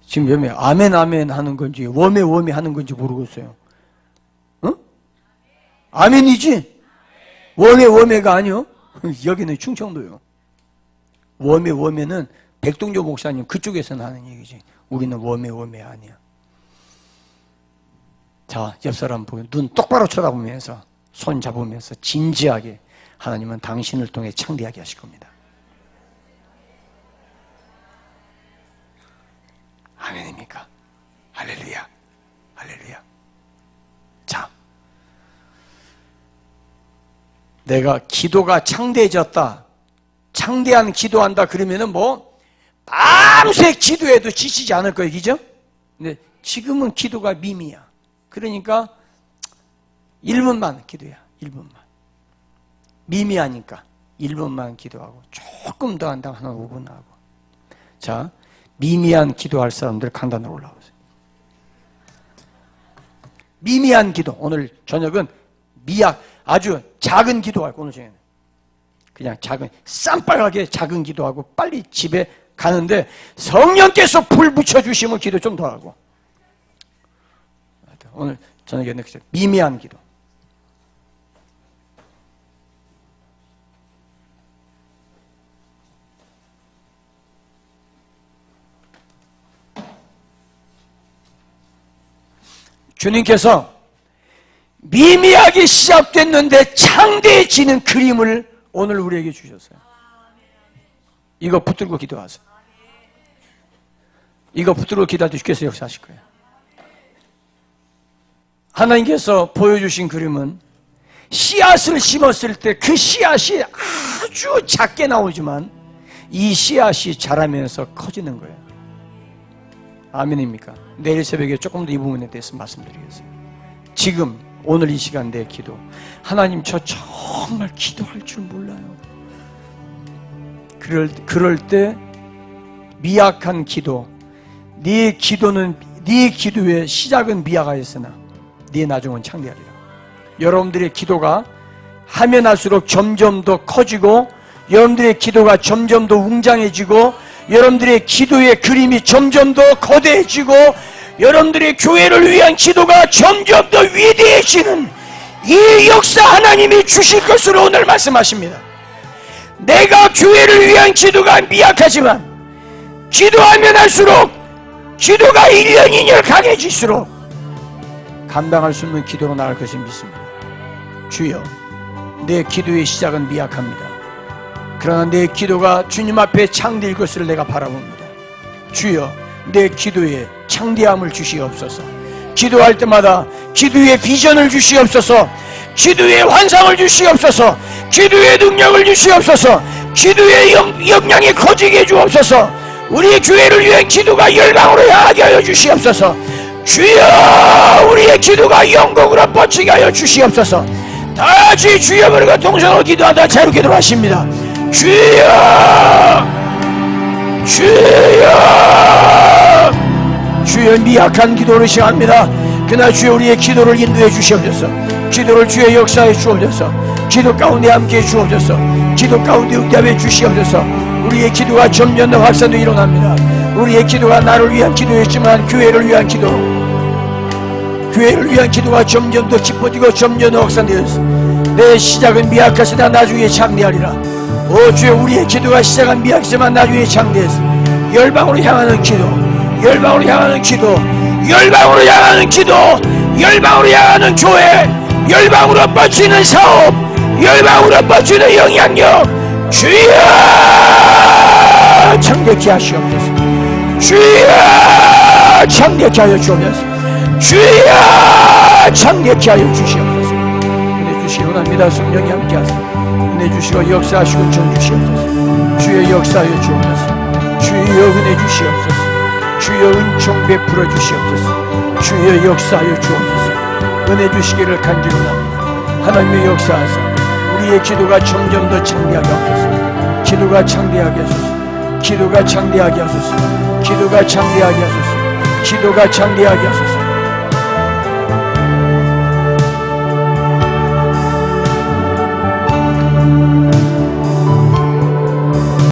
지금 왜 아멘 아멘 하는 건지 워메 워메 하는 건지 모르겠어요. 어? 아멘이지? 워메 워메가 아니요. 여기는 충청도요. 워메 워메는 백동조 목사님 그쪽에서 하는 얘기지. 우리는 워메 워메 아니야. 자, 옆 사람 보고 눈 똑바로 쳐다보면서 손 잡으면서 진지하게, 하나님은 당신을 통해 창대하게 하실 겁니다. 아멘입니까? 할렐루야, 할렐루야. 자, 내가 기도가 창대해졌다, 창대한 기도한다 그러면은 뭐 밤새 기도해도 지치지 않을 거예요, 그죠? 근데 지금은 기도가 미미야. 그러니까 1분만 기도야, 1분만. 미미하니까 1분만 기도하고, 조금 더 한다고 한 5분 하고. 자, 미미한 기도할 사람들 강단으로 올라오세요. 미미한 기도. 오늘 저녁은 아주 작은 기도할 거예요. 오늘 저녁에는 그냥 작은, 쌈빨하게 작은 기도하고 빨리 집에 가는데 성령께서 불 붙여주시면 기도 좀 더 하고. 오늘 저녁에는 미미한 기도. 주님께서 미미하게 시작됐는데 창대해지는 그림을 오늘 우리에게 주셨어요. 이거 붙들고 기도하세요. 이거 붙들고 기도하도 주께서 역사하실 거예요. 하나님께서 보여주신 그림은 씨앗을 심었을 때 그 씨앗이 아주 작게 나오지만 이 씨앗이 자라면서 커지는 거예요. 아멘입니까? 내일 새벽에 조금 더 이 부분에 대해서 말씀드리겠습니다. 지금 오늘 이 시간 내 기도, 하나님 저 정말 기도할 줄 몰라요. 그럴 때 미약한 기도, 네 기도는, 네 기도의 시작은 미약하였으나 네 나중은 창대하리라. 여러분들의 기도가 하면 할수록 점점 더 커지고, 여러분들의 기도가 점점 더 웅장해지고, 여러분들의 기도의 그림이 점점 더 거대해지고, 여러분들의 교회를 위한 기도가 점점 더 위대해지는 이 역사 하나님이 주실 것으로 오늘 말씀하십니다. 내가 교회를 위한 기도가 미약하지만 기도하면 할수록, 기도가 1년 2년 강해질수록 감당할 수 없는 기도로 나갈 것을 믿습니다. 주여, 내 기도의 시작은 미약합니다. 그러나 내 기도가 주님 앞에 창대할 것을 내가 바라봅니다. 주여, 내 기도에 창대함을 주시옵소서. 기도할 때마다 기도의 비전을 주시옵소서. 기도의 환상을 주시옵소서. 기도의 능력을 주시옵소서. 기도의 역량이 커지게 해주옵소서. 우리 교회를 위한 기도가 열방으로 향하게 하여 주시옵소서. 주여, 우리의 기도가 영광으로 뻗치게 하여 주시옵소서. 다시 주여 부르고 동성으로 기도하다 자유롭게 기도하십니다. 주여, 주여, 주여, 미약한 기도를 시작합니다. 그러나 주여 우리의 기도를 인도해 주시옵소서. 기도를 주의 역사에 주옵소서. 기도 가운데 함께 주옵소서. 기도 가운데 응답해 주시옵소서. 우리의 기도가 점점 더 확산되어 일어납니다. 우리의 기도가 나를 위한 기도였지만 교회를 위한 기도, 교회를 위한 기도가 점점 더 깊어지고 점점 더 확산되었어. 내 시작은 미약하시나 나중에 창대하리라. 오 주여, 우리의 기도가 시작한 미약지만 나중에 장대해서 열방으로 향하는 기도, 열방으로 향하는 기도, 열방으로 향하는 기도, 열방으로 향하는 교회, 열방으로 뻗치는 사업, 열방으로 뻗치는 영향력, 주여 창대케 하시옵소서. 주여 창대케 하여 주옵소서. 주여 창대케 하여 주시옵소서. 은혜 주시기 원합니다. 성령이 함께하소서. 은혜 주시고 역사하시고 정 주시옵소서. 주여 역사하여 주옵소서. 주여 은혜 주시옵소서. 주여 은총 베풀어 주시옵소서. 주여 역사하여 주옵소서. 은혜 주시기를 간절히 원합니다. 하나님의 역사하사 우리의 기도가 점점 더 창대하게 하소서. 기도가 창대하게 하소서. 기도가 창대하게 하소서. 기도가 창대하게 하소서. 기도가 창대하게 하소서.